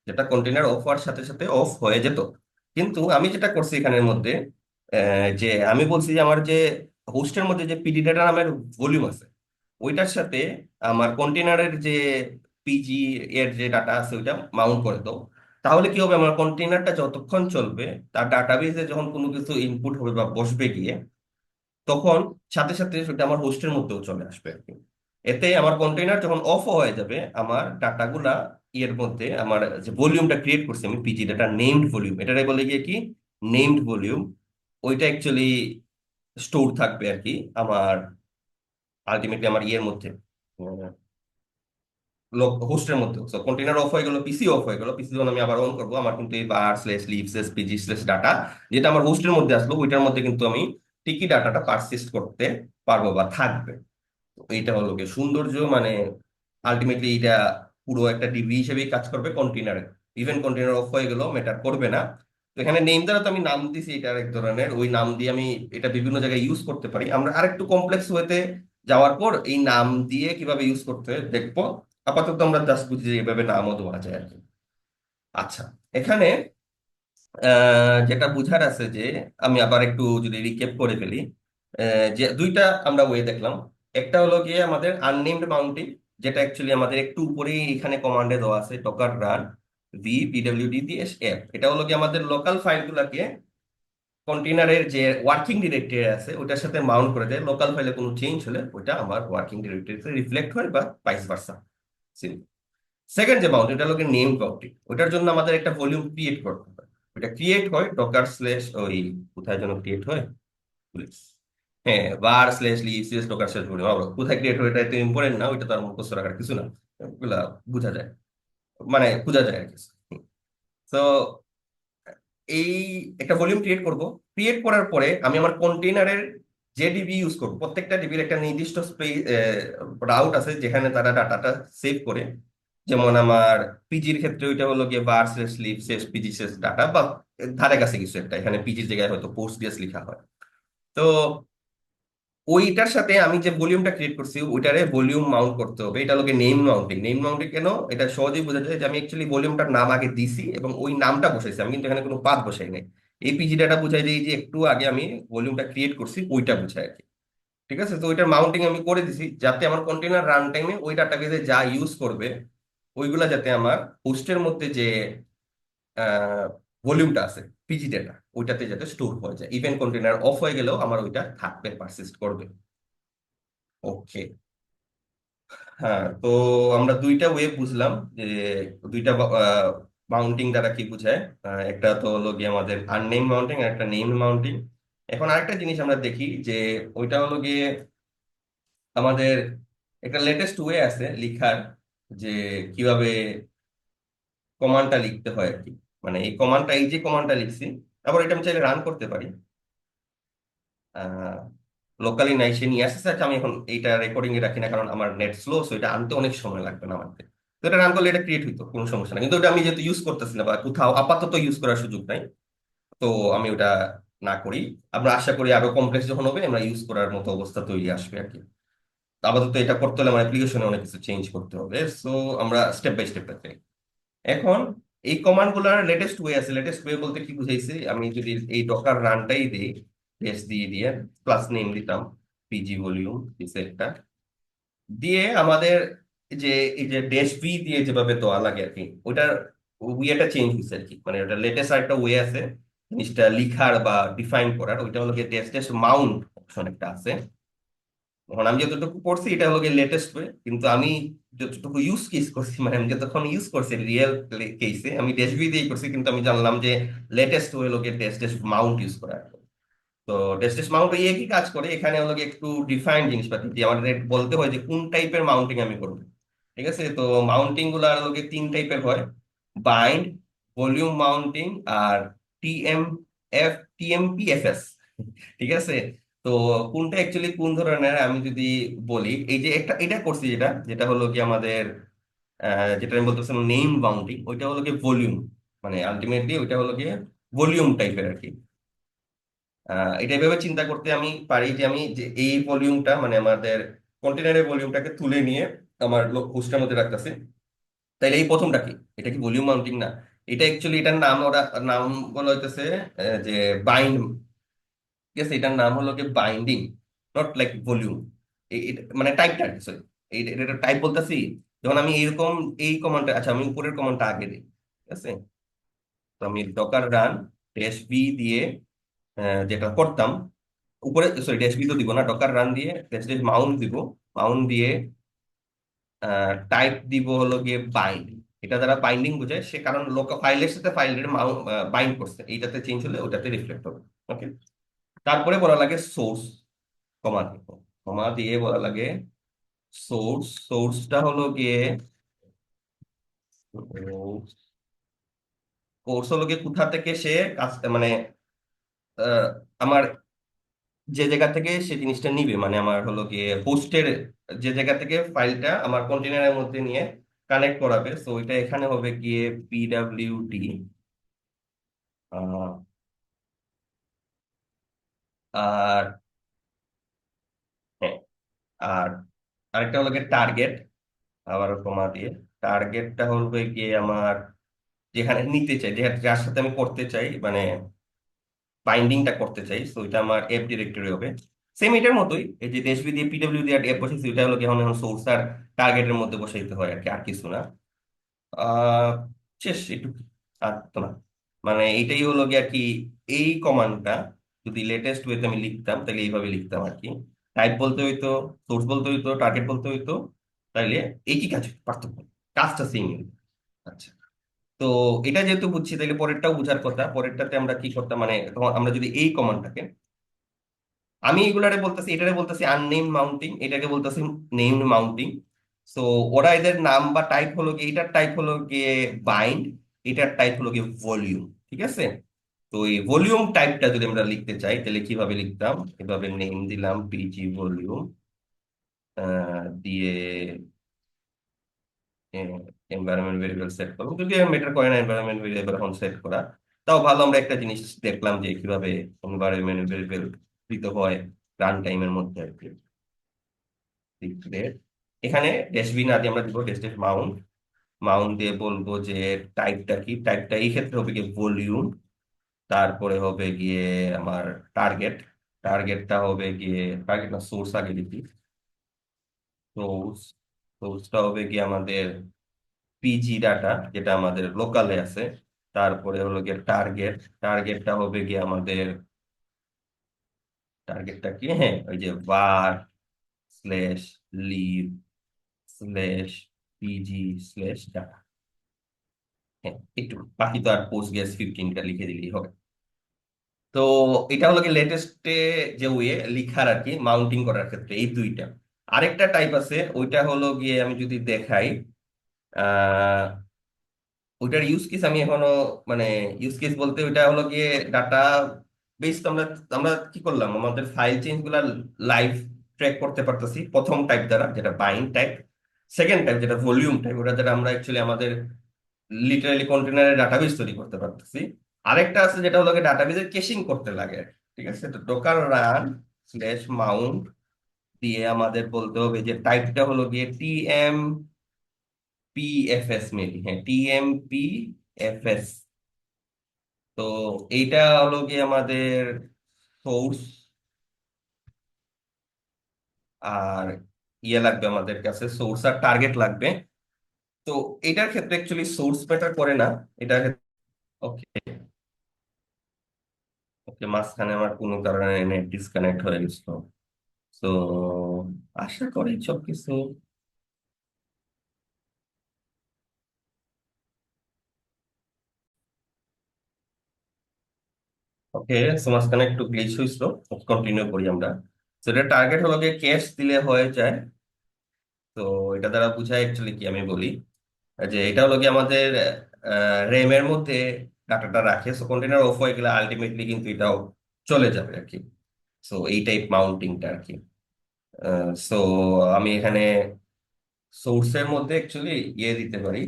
যেটা কন্টেনার অফ হওয়ার সাথে সাথে অফ হয়ে যেত। কিন্তু আমি যেটা করছি এখানের মধ্যে, যে আমি বলছি যে আমার যে হোস্টের মধ্যে যে পিডি ডাটা নামের ভলিউম আছে, ওইটার সাথে আমার কন্টেনারের যে পিজি এর যে ডাটা আছে ওইটা মাউন্ট করে দাও। তাহলে কি হবে, আমার কন্টেনারটা যতক্ষণ চলবে, তার ডাটাবেসে যখন কোনো কিছু ইনপুট হবে বা বসবে গিয়ে, তখন সাথে সাথে সেটা আমার হোস্টের মধ্যেও চলে আসবে আর কি। এতে আমার কন্টেইনার যখন অফ হয়ে যাবে, আমার ডাটাগুলা ইয়ের মধ্যে, আমার যে ভলিউমটা ক্রিয়েট করছি আমি পিজি ডাটা নেমড ভলিউম, এটারে বলে গিয়ে কি নেমড ভলিউম, ওইটা অ্যাকচুয়ালি স্টোর থাকবে আর কি আমার, আলটিমেটলি আমার ইয়ের মধ্যে, হোস্টের মধ্যে। সো কন্টেনার অফ হয়ে গেল, পিসি অফ হয়ে গেল, পিসি যখন আমি আবার অন করবো, আমার কিন্তু এই var slash lib slash PG slash data যেটা আমার হোস্টের মধ্যে আসলো, ওইটার মধ্যে কিন্তু আমি ঠিকই ডাটাটা পারসিস্ট করতে পারবো বা থাকবে। তো এইটা হলো কি সৌন্দর্য, মানে আলটিমেটলি এটা পুরো একটা ডিবি হিসেবেই কাজ করবে কন্টেনারে, ইভেন কন্টেনার অফ হয়ে গেল ম্যাটার করবে না। তো এখানে নেম দ্বারা তো আমি নাম দিছি, এটা এক ধরনের ওই নাম দিয়ে আমি এটা বিভিন্ন জায়গায় ইউজ করতে পারি। আমরা আরেকটু কমপ্লেক্স হতে যাওয়ার পর এই নাম দিয়ে কিভাবে ইউজ করতে হয় দেখবো। আপাতত আমরা জাস্ট বুঝি যে এভাবে নামও দেওয়া যায় আর কি। আচ্ছা, এখানে যেটা বুঝার আছে যে, আমি আবার একটু যদি রিক্যাপ করে ফেলি, যে দুইটা আমরা ওয়ে দেখলাম। একটা হলো গিয়ে আমাদের আননেমড মাউন্টিং, যেটা অ্যাকচুয়ালি আমাদের একটু উপরেই এখানে কমান্ডে দেওয়া আছে, Docker run V PWD this F, এটা হলো গিয়ে আমাদের লোকাল ফাইলগুলোকে কন্টেনারের যে ওয়ার্কিং ডিরেক্টরি আছে ওটার সাথে মাউন্ট করে দেয়, লোকাল ফাইলে কোনো চেঞ্জ হলে ওইটা আমার ওয়ার্কিং ডিরেক্টরিতে রিফ্লেক্ট হয় বা ভাইস ভার্সা। সেকেন্ড যে বাউন্ডারি, এটা হলো নেম বাউন্ডারি, ওটার জন্য আমাদের একটা ভলিউম ক্রিয়েট করতে হয়। ওটা ক্রিয়েট হয় ডকার স্ল্যাশ ওই, কোথায় যেন ক্রিয়েট হয়, Please. হ্যাঁ, var slash lib slash docker slash volume, কোথায় ক্রিয়েট হয় এটা এত ইম্পর্টেন্ট না, ওইটা তো আর মুখস্থ রাখার কিছু না, ওগুলা বোঝা যায়, মানে বোঝা যায় আর কি। তো এই একটা ভলিউম ক্রিয়েট করব, ক্রিয়েট করার পরে আমি আমার কন্টেইনারের যে ডিবি ইউজ করবো, প্রত্যেকটা ডিবির একটা নির্দিষ্ট রাউট আছে যেখানে তারা ডাটাটা সেভ করে। যেমন আমার পিজির ক্ষেত্রে ওইটা হলো গিয়ে var slash lib slash PG slash data, বা ধারে কাছে কিছু একটা, এখানে পিজির জায়গায় হয়তো পোস্ট গ্রেস লেখা হয়। তো ওইটার সাথে আমি যে ভলিউমটা ক্রিয়েট করছি ওইটারে ভলিউম মাউন্ট করতে হবে, এটা লোকে নেম মাউন্টিং। নেম মাউন্টিং কেন, এটা সহজেই বোঝা যায় যে আমি অ্যাকচুয়ালি ভলিউমটার নাম আগে দিছি এবং ওই নামটা বসাইছি, আমি কিন্তু এখানে কোনো পাথ বসাই নাই। এই পিজি ডাটা বোঝায় যে এই যে একটু আগে আমি ভলিউমটা ক্রিয়েট করছি ওইটা বোঝায় আর কি। ঠিক আছে, তো ওইটার মাউন্টিং আমি করে দিছি যাতে আমার কন্টেনার রান টাইমে ওই ডাটাবেসে যা ইউজ করবে ওইগুলা যাতে আমার হোস্টের মধ্যে যে ভলিউমটা আছে পিজি ডাটা, ওইটাতে যাতে স্টোর হয়ে যায়, ইভেন কন্টেনার অফ হয়ে গেলেও আমার ওইটা থাকবে, পারসিস্ট করবে। ওকে। হ্যাঁ, তো আমরা দুইটা ওয়ে বুঝলাম যে দুইটা মাউন্টিং দ্বারা কি বোঝায়। একটা তো হলো গিয়ে আমাদের আননেম মাউন্টিং আর একটা নেম মাউন্টিং। এখন আরেকটা জিনিস আমরা দেখি যে ওইটা হলো গিয়ে আমাদের একটা লেটেস্ট ওয়ে আছে লিখার, যে কিভাবে কমান্ডটা লিখতে হয় আর কি। মানে এই কমান্ডটা, এই যে কমান্ডটা লিখছি, আবার এটা আমি চাইলে রান করতে পারি। লোকালি নাই, সে নিয়ে আসছে। আচ্ছা, আমি এখন এইটা রেকর্ডিং এ রাখি না, কারণ আমার নেট স্লো, সো এটা আনতে অনেক সময় লাগবে না আমাকে। তো এটা রান করলে এটা ক্রিয়েট হইতো, কোনো সমস্যা না, কিন্তু ওটা আমি যেহেতু ইউজ করতেছি না বা কোথাও আপাতত ইউজ করার সুযোগ নাই, তো আমি ওটা না করি। আমরা আশা করি আরো কমপ্লেক্স যখন হবে আমরা ইউজ করার মতো অবস্থা তৈরি আসবে আর কি। তো আপাতত এটা করতে হলে আমার অ্যাপ্লিকেশনে অনেক কিছু চেঞ্জ করতে হবে, সো আমরা স্টেপ বাই স্টেপ দেখি। এখন এই কমান্ড গুলার লেটেস্ট ওয়ে আছে। লেটেস্ট ওয়ে বলতে কি বুঝাইছে, আমি যদি এই ডকার রানটাই দিই, টেস্ট দিয়ে দিয়ে ক্লাস নেম দিতাম পিজি ভলিউম দিছে একটা, দিয়ে আমাদের যে এই যে ড্যাশ ভি দিয়ে যেভাবে দেওয়া লাগে আর কি, ওইটার ওয়েটা চেঞ্জ হয়েছে আর কি। মানে ওটা লেটেস্ট আরেকটা ওয়ে আছে জিনিসটা লিখার বা ডিফাইন করার, ওইটা হলো গিয়ে ড্যাশ ড্যাশ মাউন্ট অপশন একটা আছে। এখন আমি যতটুকু পড়ছি এটা হলো গিয়ে লেটেস্ট ওয়ে, কিন্তু আমি যতটুকু ইউজ কেস করছি, মানে আমি যতক্ষণ ইউজ করছি রিয়েল কেসে, আমি ড্যাশ ভি দিয়েই করছি, কিন্তু আমি জানলাম যে লেটেস্ট ওয়ে হলো গিয়ে ড্যাশ ড্যাশ মাউন্ট ইউজ করা। তো ডেস্টিস মাউন্ট এই একই কাজ করে, এখানে হলো গিয়ে একটু ডিফাইন জিনিসপাতি দিয়ে আমাদের বলতে হয় যে কোন টাইপের মাউন্টিং আমি করবো। ঠিক আছে, তো মাউন্টিং গুলো হলো গিয়ে তিন টাইপের হয়: বাইন্ড, ভলিউম মাউন্টিং, আর টিএম টিএমপিএফএস। ঠিক আছে, তো কোনটা অ্যাকচুয়ালি কোন ধরনের আমি যদি বলি, এই যে একটা এটা করছি, যেটা যেটা হলো কি আমাদের যেটা আমি বলতেছিলাম নেম বাউন্ডিং, ওইটা হলো কি ভলিউম, মানে আলটিমেটলি ওইটা হলো গিয়ে ভলিউম টাইপের আর কি। এটা এভাবে চিন্তা করতে আমি পারি যে আমি যে এই ভলিউমটা, মানে আমাদের কন্টেনারের ভলিউমটাকে তুলে নিয়ে আমার হোস্টের মধ্যে রাখতেছি। তাইলে এই প্রথমটা কি, এটা কি ভলিউম মাউন্টিং না? এটা অ্যাকচুয়ালি এটার নাম ওরা নাম বলা হইতেছে যে বাইন্ড। ঠিক আছে, এটার নাম হলো কি বাইন্ডিং, নট লাইক ভলিউম। মানে টাইপটা সরি, এটা টাইপ বলতেছি। যখন আমি এরকম এই কমান্ডটা, আচ্ছা আমি উপরের কমান্ডটা আগে দিই। ঠিক আছে, তো আমি ডকার রান ড্যাশ বি দিয়ে যেটা করতাম, উপরে সরি ড্যাশ বি তো দিব না, ডকার রান দিয়ে ড্যাশ ড্যাশ মাউন্ট দিব। মাউন্ট দিয়ে টাইপ দিব হলো গিয়ে বাইন্ড। এটা দ্বারা বাইন্ডিং বোঝায়, সে কারণ লোকাল ফাইলের সাথে ফাইলের বাইন্ড করছে, এইটাতে চেঞ্জ হলে ওটাতে রিফ্লেক্ট হবে। ওকে, তারপরে বলা লাগে সোর্স, কমা দিব, কমা দিয়ে বলা লাগে সোর্স। সোর্সটা হলো গিয়ে সোর্স হলো গিয়ে কোথা থেকে সে কাজ, মানে আহ, আমার যে জায়গা থেকে সে জিনিসটা নিবে, মানে আমার হলো গিয়ে হোস্টের যে জায়গা থেকে ফাইলটা আমার কন্টেনারের মধ্যে নিয়ে কানেক্ট করাবে, সো ওইটা এখানে হবে গিয়ে পিডাব্লিউডি। আর হ্যাঁ, আর আরেকটা হলো গিয়ে টার্গেট, আবার কমা দিয়ে টার্গেটটা হবে গিয়ে আমার যেখানে নিতে চাই, যার সাথে আমি করতে চাই, মানে বাইন্ডিংটা করতে চাই, তো এটা আমার অ্যাপ ডিরেক্টরি হবে। সেম এটার মতোই, এই যে দেশবি দিয়ে পিডব্লিউ দিয়ে অ্যাপ বসেছি, ওটা হলো কি এখন এখন সোর্স আর টার্গেটের মধ্যে বসাইতে হয় আর কি, আর কিছু না। আহ শেষ একটু, আর তো না। মানে এইটাই হলো গিয়ে আর কি। এই কমান্ডটা যদি লেটেস্ট ওয়েতে আমি লিখতাম তাহলে এইভাবে লিখতাম আর কি। টাইপ বলতে হইতো, সোর্স বলতে হইতো, টার্গেট বলতে হইতো, তাইলে একই কাজ, পার্থক্য, কাজটা সেম। আচ্ছা, তো এটা যেহেতু বুঝছি, তাহলে পরেরটাও বুঝার কথা। পরেরটাতে আমরা কি করতাম, মানে তখন আমরা যদি এই কমান্ডটাকে, আমি এগুলারে বলতেছি, এটারে বলতেছি আননেম মাউন্টিং, এটাকে বলতেছি নেমড মাউন্টিং। সো ওরা এদের নাম বা টাইপ হলো গিয়ে, এটার টাইপ হলো গিয়ে বাইন্ড, এটার টাইপ হলো গিয়ে ভলিউম। ঠিক আছে, তো এই ভলিউম টাইপটা যদি আমরা লিখতে চাই তাহলে কিভাবে লিখতাম, এভাবে নেম দিলাম পিজি ভলিউম, দিয়ে এনভায়রনমেন্ট ভেরিয়েবল সেট করবো, যদি মেটার করে না এনভায়রনমেন্ট ভেরিয়েবল এখন সেট করা। তাও ভালো, আমরা একটা জিনিস দেখলাম যে কিভাবে এনভায়রনমেন্ট ভেরিয়েবল দিতে হয় রান টাইমের মধ্যে আর কি। সিক্রেট, এখানে ড্যাশবি না দিয়ে আমরা দিব ড্যাশ ড্যাশ মাউন্ট। মাউন্ট দিয়ে বলবো যে টাইপটা কি, টাইপটা এই ক্ষেত্রে হবে গিয়ে ভলিউম। তারপরে হবে গিয়ে আমার টার্গেট, টার্গেটটা হবে গিয়ে, টার্গেট না সোর্স আগে লিখি, সোর্স, সোর্সটা হবে গিয়ে আমাদের পিজি ডাটা যেটা আমাদের লোকালে আছে। তারপরে হলো গিয়ে টার্গেট, টার্গেটটা হবে গিয়ে আমাদের, টার্গেটটা কি, হ্যাঁ ওই যে var slash lib slash PG slash data. হ্যাঁ, একটু বাকি তো আর পোস্ট গ্যাস 15টা লিখে দিলেই হবে। তো এটা হলো কি লেটেস্টে যে ওয়ে লিখার আর কি, মাউন্টিং করার ক্ষেত্রে এই দুইটা। আরেকটা টাইপ আছে, ওইটা হলো গিয়ে আমি যদি দেখাই, আহ ওইটার ইউজ কেস আমি এখনো, মানে ইউজ কেস বলতে ওইটা হলো গিয়ে ডাটা বেস। আমরা আমরা কি করলাম, আমাদের ফাইল চেঞ্জ গুলা লাইভ ট্র্যাক করতে পারতেছি প্রথম টাইপ দ্বারা, যেটা বাইন্ড টাইপ। সেকেন্ড টাইপ যেটা ভলিউম টাইপ, ওটা দ্বারা আমরা অ্যাকচুয়ালি আমাদের লিটারালি কন্টেনারে ডাটাবেস তৈরি করতে পারতেছি। আরেকটা আছে যেটা হলো ডাটাবেসের কেশিং করতে লাগে। ঠিক আছে, তো ডোকার রান স্ল্যাশ মাউন্ট দিয়ে আমাদের বলতে হবে যে টাইপটা হলো গিয়ে TMPFS, মেবি, হ্যাঁ, TMPFS। তো এইটা হলো গিয়ে আমাদের সোর্স, আর ইয়ে লাগবে আমাদের কাছে, সোর্স আর টার্গেট লাগবে। তো এটার ক্ষেত্রে অ্যাকচুয়ালি সোর্স ম্যাটার করে না। এটা ওকে, ওকে, মাঝখানে আমার কোনো কারণে নেট ডিসকানেক্ট হয়ে গেছিল। তো আশা করি সবকিছু ওকে। সো মাঝখানে একটু গ্লিচ হয়েছিল, কন্টিনিউ করি আমরা। তো এটা টার্গেট হলো গিয়ে ক্যাশ দিলে হয়ে যায়। তো এটা দ্বারা বুঝায় অ্যাকচুয়ালি কি, আমি বলি যে এটা হলো গিয়ে আমাদের র্যামের মধ্যে ডাটাটা রাখে। সো কন্টেনার অফ হয়ে গেলে আলটিমেটলি কিন্তু এটাও চলে যাবে আর কি। সো এই টাইপ মাউন্টিংটা আর কি। সো আমি এখানে সোর্সের মধ্যে অ্যাকচুয়ালি ইয়ে দিতে পারি।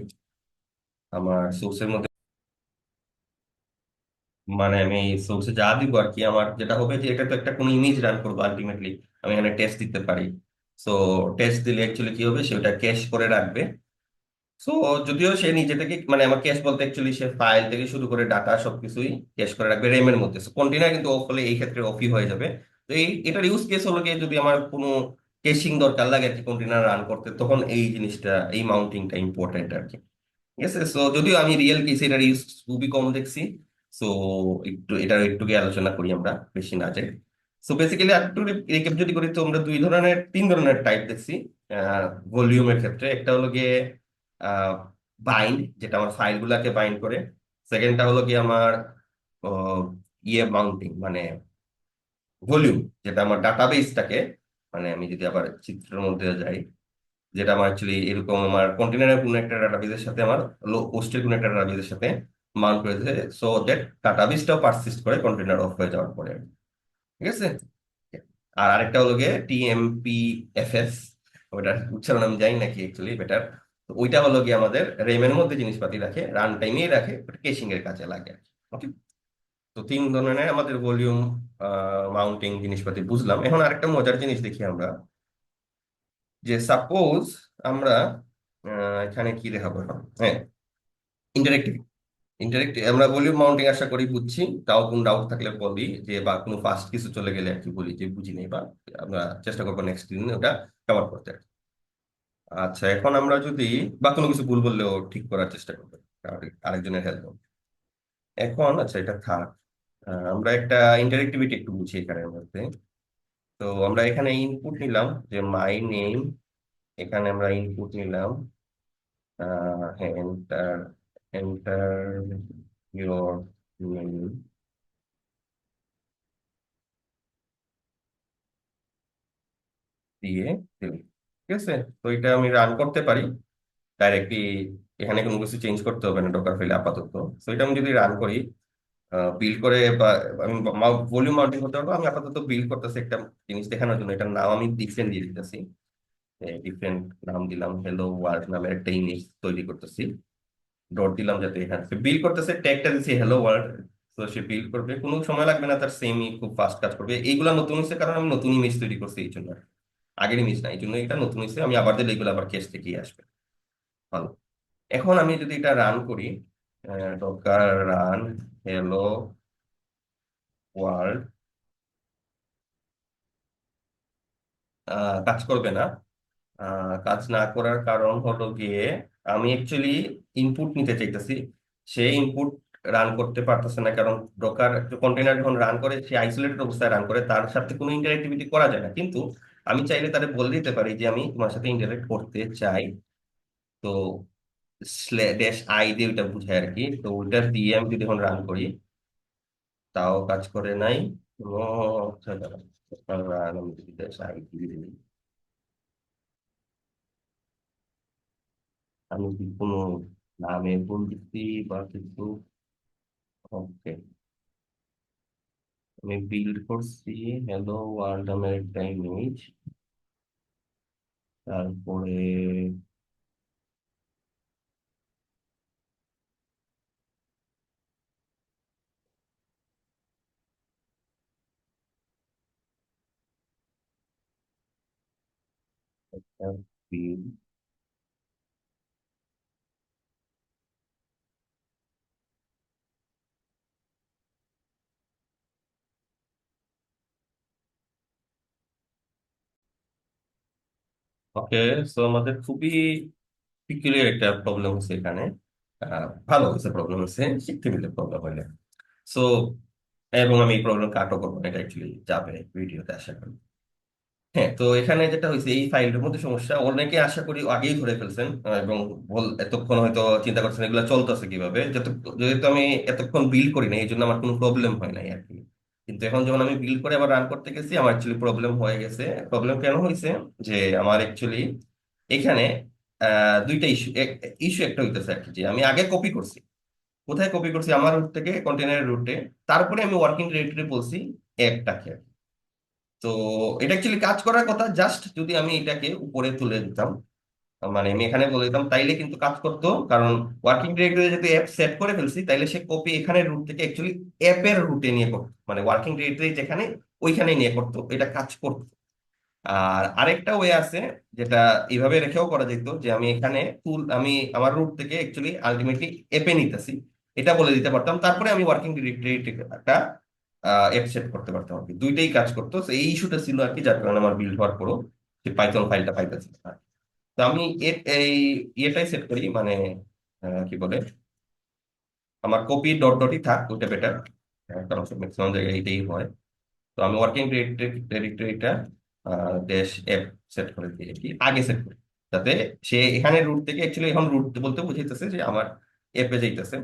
আমার সোর্সের মধ্যে, মানে আমি সোর্সে যা দিব আর কি, আমার যেটা হবে যে এটা তো একটা কোনো ইমেজ রান করবো আলটিমেটলি। আমি এখানে টেস্ট দিতে পারি। সো টেস্ট দিলে অ্যাকচুয়ালি কি হবে, সেটা ক্যাশ করে রাখবে। সো যদিও সে নিজে থেকে, মানে আমার ক্যাশ বলতে অ্যাকচুয়ালি সে ফাইল থেকে শুরু করে ডাটা সবকিছুই ক্যাশ করে রাখবে রেমের মধ্যে। সো কন্টেনার কিন্তু অফ হলে এই ক্ষেত্রে অফই হয়ে যাবে। তো এটার ইউজ কেস হলো গিয়ে যদি আমার কোনো ক্যাশিং দরকার লাগে আর কি কন্টেনার রান করতে, তখন এই জিনিসটা, এই মাউন্টিংটা ইম্পর্টেন্ট আর কি। ঠিক আছে, সো যদিও আমি রিয়েল কেসে এটার ইউজ খুবই কম দেখছি। সো একটু এটার একটু গিয়ে আলোচনা করি আমরা, বেশি না যাই। সো বেসিক্যালি একটু রিক্যাপ যদি করি, তো আমরা তিন ধরনের টাইপ দেখছি ভলিউমের ক্ষেত্রে। একটা হলো গিয়ে বাইন্ড, যেটা আমার ফাইলগুলোকে বাইন্ড করে। সেকেন্ডটা হলো গিয়ে আমার আহ, ইয়ে মাউন্টিং, মানে ভলিউম, যেটা আমার ডাটাবেসটাকে, মানে আমি যদি আবার চিত্রের মধ্যে যাই, যেটা আমার অ্যাকচুয়ালি এরকম আমার কন্টেনারের কোনো একটা ডাটাবেসের সাথে, আমার হোস্টের কোনো একটা ডাটাবেসের সাথে মাউন্ট করেছে, সো দ্যাট ডাটাবেসটাও পারসিস্ট করে কন্টেনার অফ হয়ে যাওয়ার পরে। ঠিক আছে, আর আরেকটা হলো গিয়ে TMPFS, ওটার উচ্চারণ আমি জানি নাকি অ্যাকচুয়ালি বেটার। তো ওইটা হলো গিয়ে আমাদের রেমের মধ্যে জিনিসপাতি রাখে, রান টাইমেই রাখে, কেশিং এর কাজে লাগে। ওকে, তো তিন ধরনের আমাদের ভলিউম মাউন্টিং জিনিসপাতি বুঝলাম। এখন আরেকটা মজার জিনিস দেখি আমরা, যে সাপোজ আমরা এখানে কি দেখাবো এখন, হ্যাঁ, ইন্টারেক্টিভ। ইন্টারেক্টিভ আমরা ভলিউম মাউন্টিং আশা করি বুঝছি। তাও কোন ডাউট থাকলে বলি, যে বা কোনো ফাস্ট কিছু চলে গেলে আর কি বলি যে বুঝি নেই, বা আমরা চেষ্টা করবো নেক্সট দিন ওটা কভার করতে। আচ্ছা, এখন আমরা যদি বা কোনো কিছু ভুল বললেও ঠিক করার চেষ্টা করবো, আরেকজনের হেল্প। এখন আচ্ছা, এটা থাক। আমরা একটা ইন্টারেক্টিভিটি একটু বুঝি এখানের মধ্যে। তো আমরা এখানে ইনপুট নিলাম যে মাই নেম, এখানে আমরা ইনপুট নিলাম হ্যাঁ, এন্টার, এন্টার ইউর নেম দিয়ে দিলাম। ঠিক আছে, তো এটা আমি রান করতে পারি ডাইরেক্টলি, এখানে কোনো কিছু চেঞ্জ করতে হবে না ডকার ফাইলে আপাতত। তো এটা আমি যদি রান করি, বিল্ড করে, বা আমি ভলিউম মাউন্টিং করতে পারবো। আমি আপাতত বিল্ড করতেছি একটা জিনিস দেখানোর জন্য, এটার নাম আমি ডিফারেন্ট দিয়ে দিতেছি। ডিফারেন্ট নাম দিলাম, হ্যালো ওয়ার্ল্ড নামের একটা ইমেজ তৈরি করতেছি। ডট দিলাম যাতে এখানে বিল্ড করতেছে, ট্যাগটা দিচ্ছি হ্যালো ওয়ার্ল্ড। তো সে বিল্ড করবে, কোনো সময় লাগবে না তার, সেমই খুব ফাস্ট কাজ করবে। এইগুলা নতুন হয়েছে কারণ আমি নতুন ইমেজ তৈরি করছি এই জন্য, আগের ইমেজ না, এই জন্য এটা নতুন হয়েছে। আমি আবার দিলে এগুলো আবার কেস থেকেই আসবে। ভালো, এখন আমি যদি এটা রান করি, ডকার রান হ্যালো ওয়ার্ল্ড, কাজ করবে না। কাজ না করার কারণ হলো গিয়ে আমি অ্যাকচুয়ালি ইনপুট নিতে চাইতেছি, সে ইনপুট রান করতে পারতেছে না। কারণ ডকার কন্টেনার যখন রান করে, সে আইসোলেটেড অবস্থায় রান করে, তার সাথে কোনো ইন্টারেক্টিভিটি করা যায় না। কিন্তু আমি চাইলে তারে বলে দিতে পারি যে আমি তোমার সাথে ইন্টারেক্ট করতে চাই। তো ড্যাশ আই দিয়ে ওইটা বুঝায় আর কি। তো ওইটা দিয়ে আমি যদি এখন রান করি, তাও কাজ করে নাই। ও আচ্ছা, দাঁড়াও। আমি যদি দেশ আগে দিয়ে দিই, আমি যদি কোনো নামে ভুল দিচ্ছি বা কিছু। ওকে, আমি বিল্ড করছি হ্যালো ওয়ার্ল্ড নামের একটা ইমেজ। তারপরে একটা build। ওকে, সো আমাদের খুবই পিকুলিয়ার একটা প্রবলেম হচ্ছে এখানে। ভালো হচ্ছে, প্রবলেম হচ্ছে শিখতে মিলে প্রবলেম হইলে। সো এবং আমি এই প্রবলেম কাটও করবো না, এটা অ্যাকচুয়ালি যাবে ভিডিওতে আশা করি। হ্যাঁ, তো এখানে যেটা হয়েছে এই ফাইলটার মধ্যে সমস্যা অনেকে আশা করি আগেই ধরে ফেলছেন, এবং এতক্ষণ হয়তো চিন্তা করছেন এগুলো চলতেছে কিভাবে, যেহেতু আমি এতক্ষণ বিল্ড করি না এই জন্য আমার কোনো প্রবলেম হয় নাই আর কি। কিন্তু এখন যখন আমি বিল্ড করে আবার রান করতে গেছি আমার অ্যাকচুয়ালি প্রবলেম হয়ে গেছে। প্রবলেম কেন হয়েছে, যে আমার অ্যাকচুয়ালি এখানে দুইটা ইস্যু। ইস্যু একটা হইতেছে আর কি, যে আমি আগে কপি করছি। কোথায় কপি করছি? আমার রুট থেকে কন্টেনারের রুটে। তারপরে আমি ওয়ার্কিং ডিরেক্টরি বলছি একটাকে। তো এটা অ্যাকচুয়ালি কাজ করার কথা, জাস্ট যদি আমি এটাকে উপরে তুলে দিতাম, মানে আমি এখানে বলে দিতাম, তাইলে কিন্তু কাজ করতো। কারণ ওয়ার্কিং ডিরেক্টরি যদি অ্যাপ সেট করে ফেলছি, তাইলে সে কপি এখানে রুট থেকে অ্যাকচুয়ালি অ্যাপের রুটে নিয়ে করতো, মানে ওয়ার্কিং ডিরেক্টরি যেখানে ওইখানে নিয়ে করতো, এটা কাজ করতো। আর আরেকটা ওয়ে আছে, যেটা এইভাবে রেখেও করা যেত, যে আমি এখানে আমি আমার রুট থেকে অ্যাকচুয়ালি আলটিমেটলি অ্যাপে নিতেছি, এটা বলে দিতে পারতাম। তারপরে আমি ওয়ার্কিং ডিরেক্টরি একটা অ্যাপ সেট করতে পারতাম আর কি। দুইটাই কাজ করতো। তো এই ইস্যুটা ছিল আর কি, যার কারণে আমার বিল্ড হওয়ার পরও যে পাইথন ফাইলটা পাইতেছি না। তো আমি এই ইয়েটাই সেট করি, মানে কি বলে, আমার কপি ডট ডটই থাক, ওইটা বেটার। কারণ ম্যাক্সিমাম জায়গায় এটাই হয়। তো আমি ওয়ার্কিং ডিরেক্টরিটা ড্যাশ অ্যাপ সেট করে দিই আর কি, আগে সেট করি, যাতে সে এখানে রুট থেকে অ্যাকচুয়ালি এখন রুট বলতে বুঝাইতেছে যে আমার অ্যাপে যাইতেছে।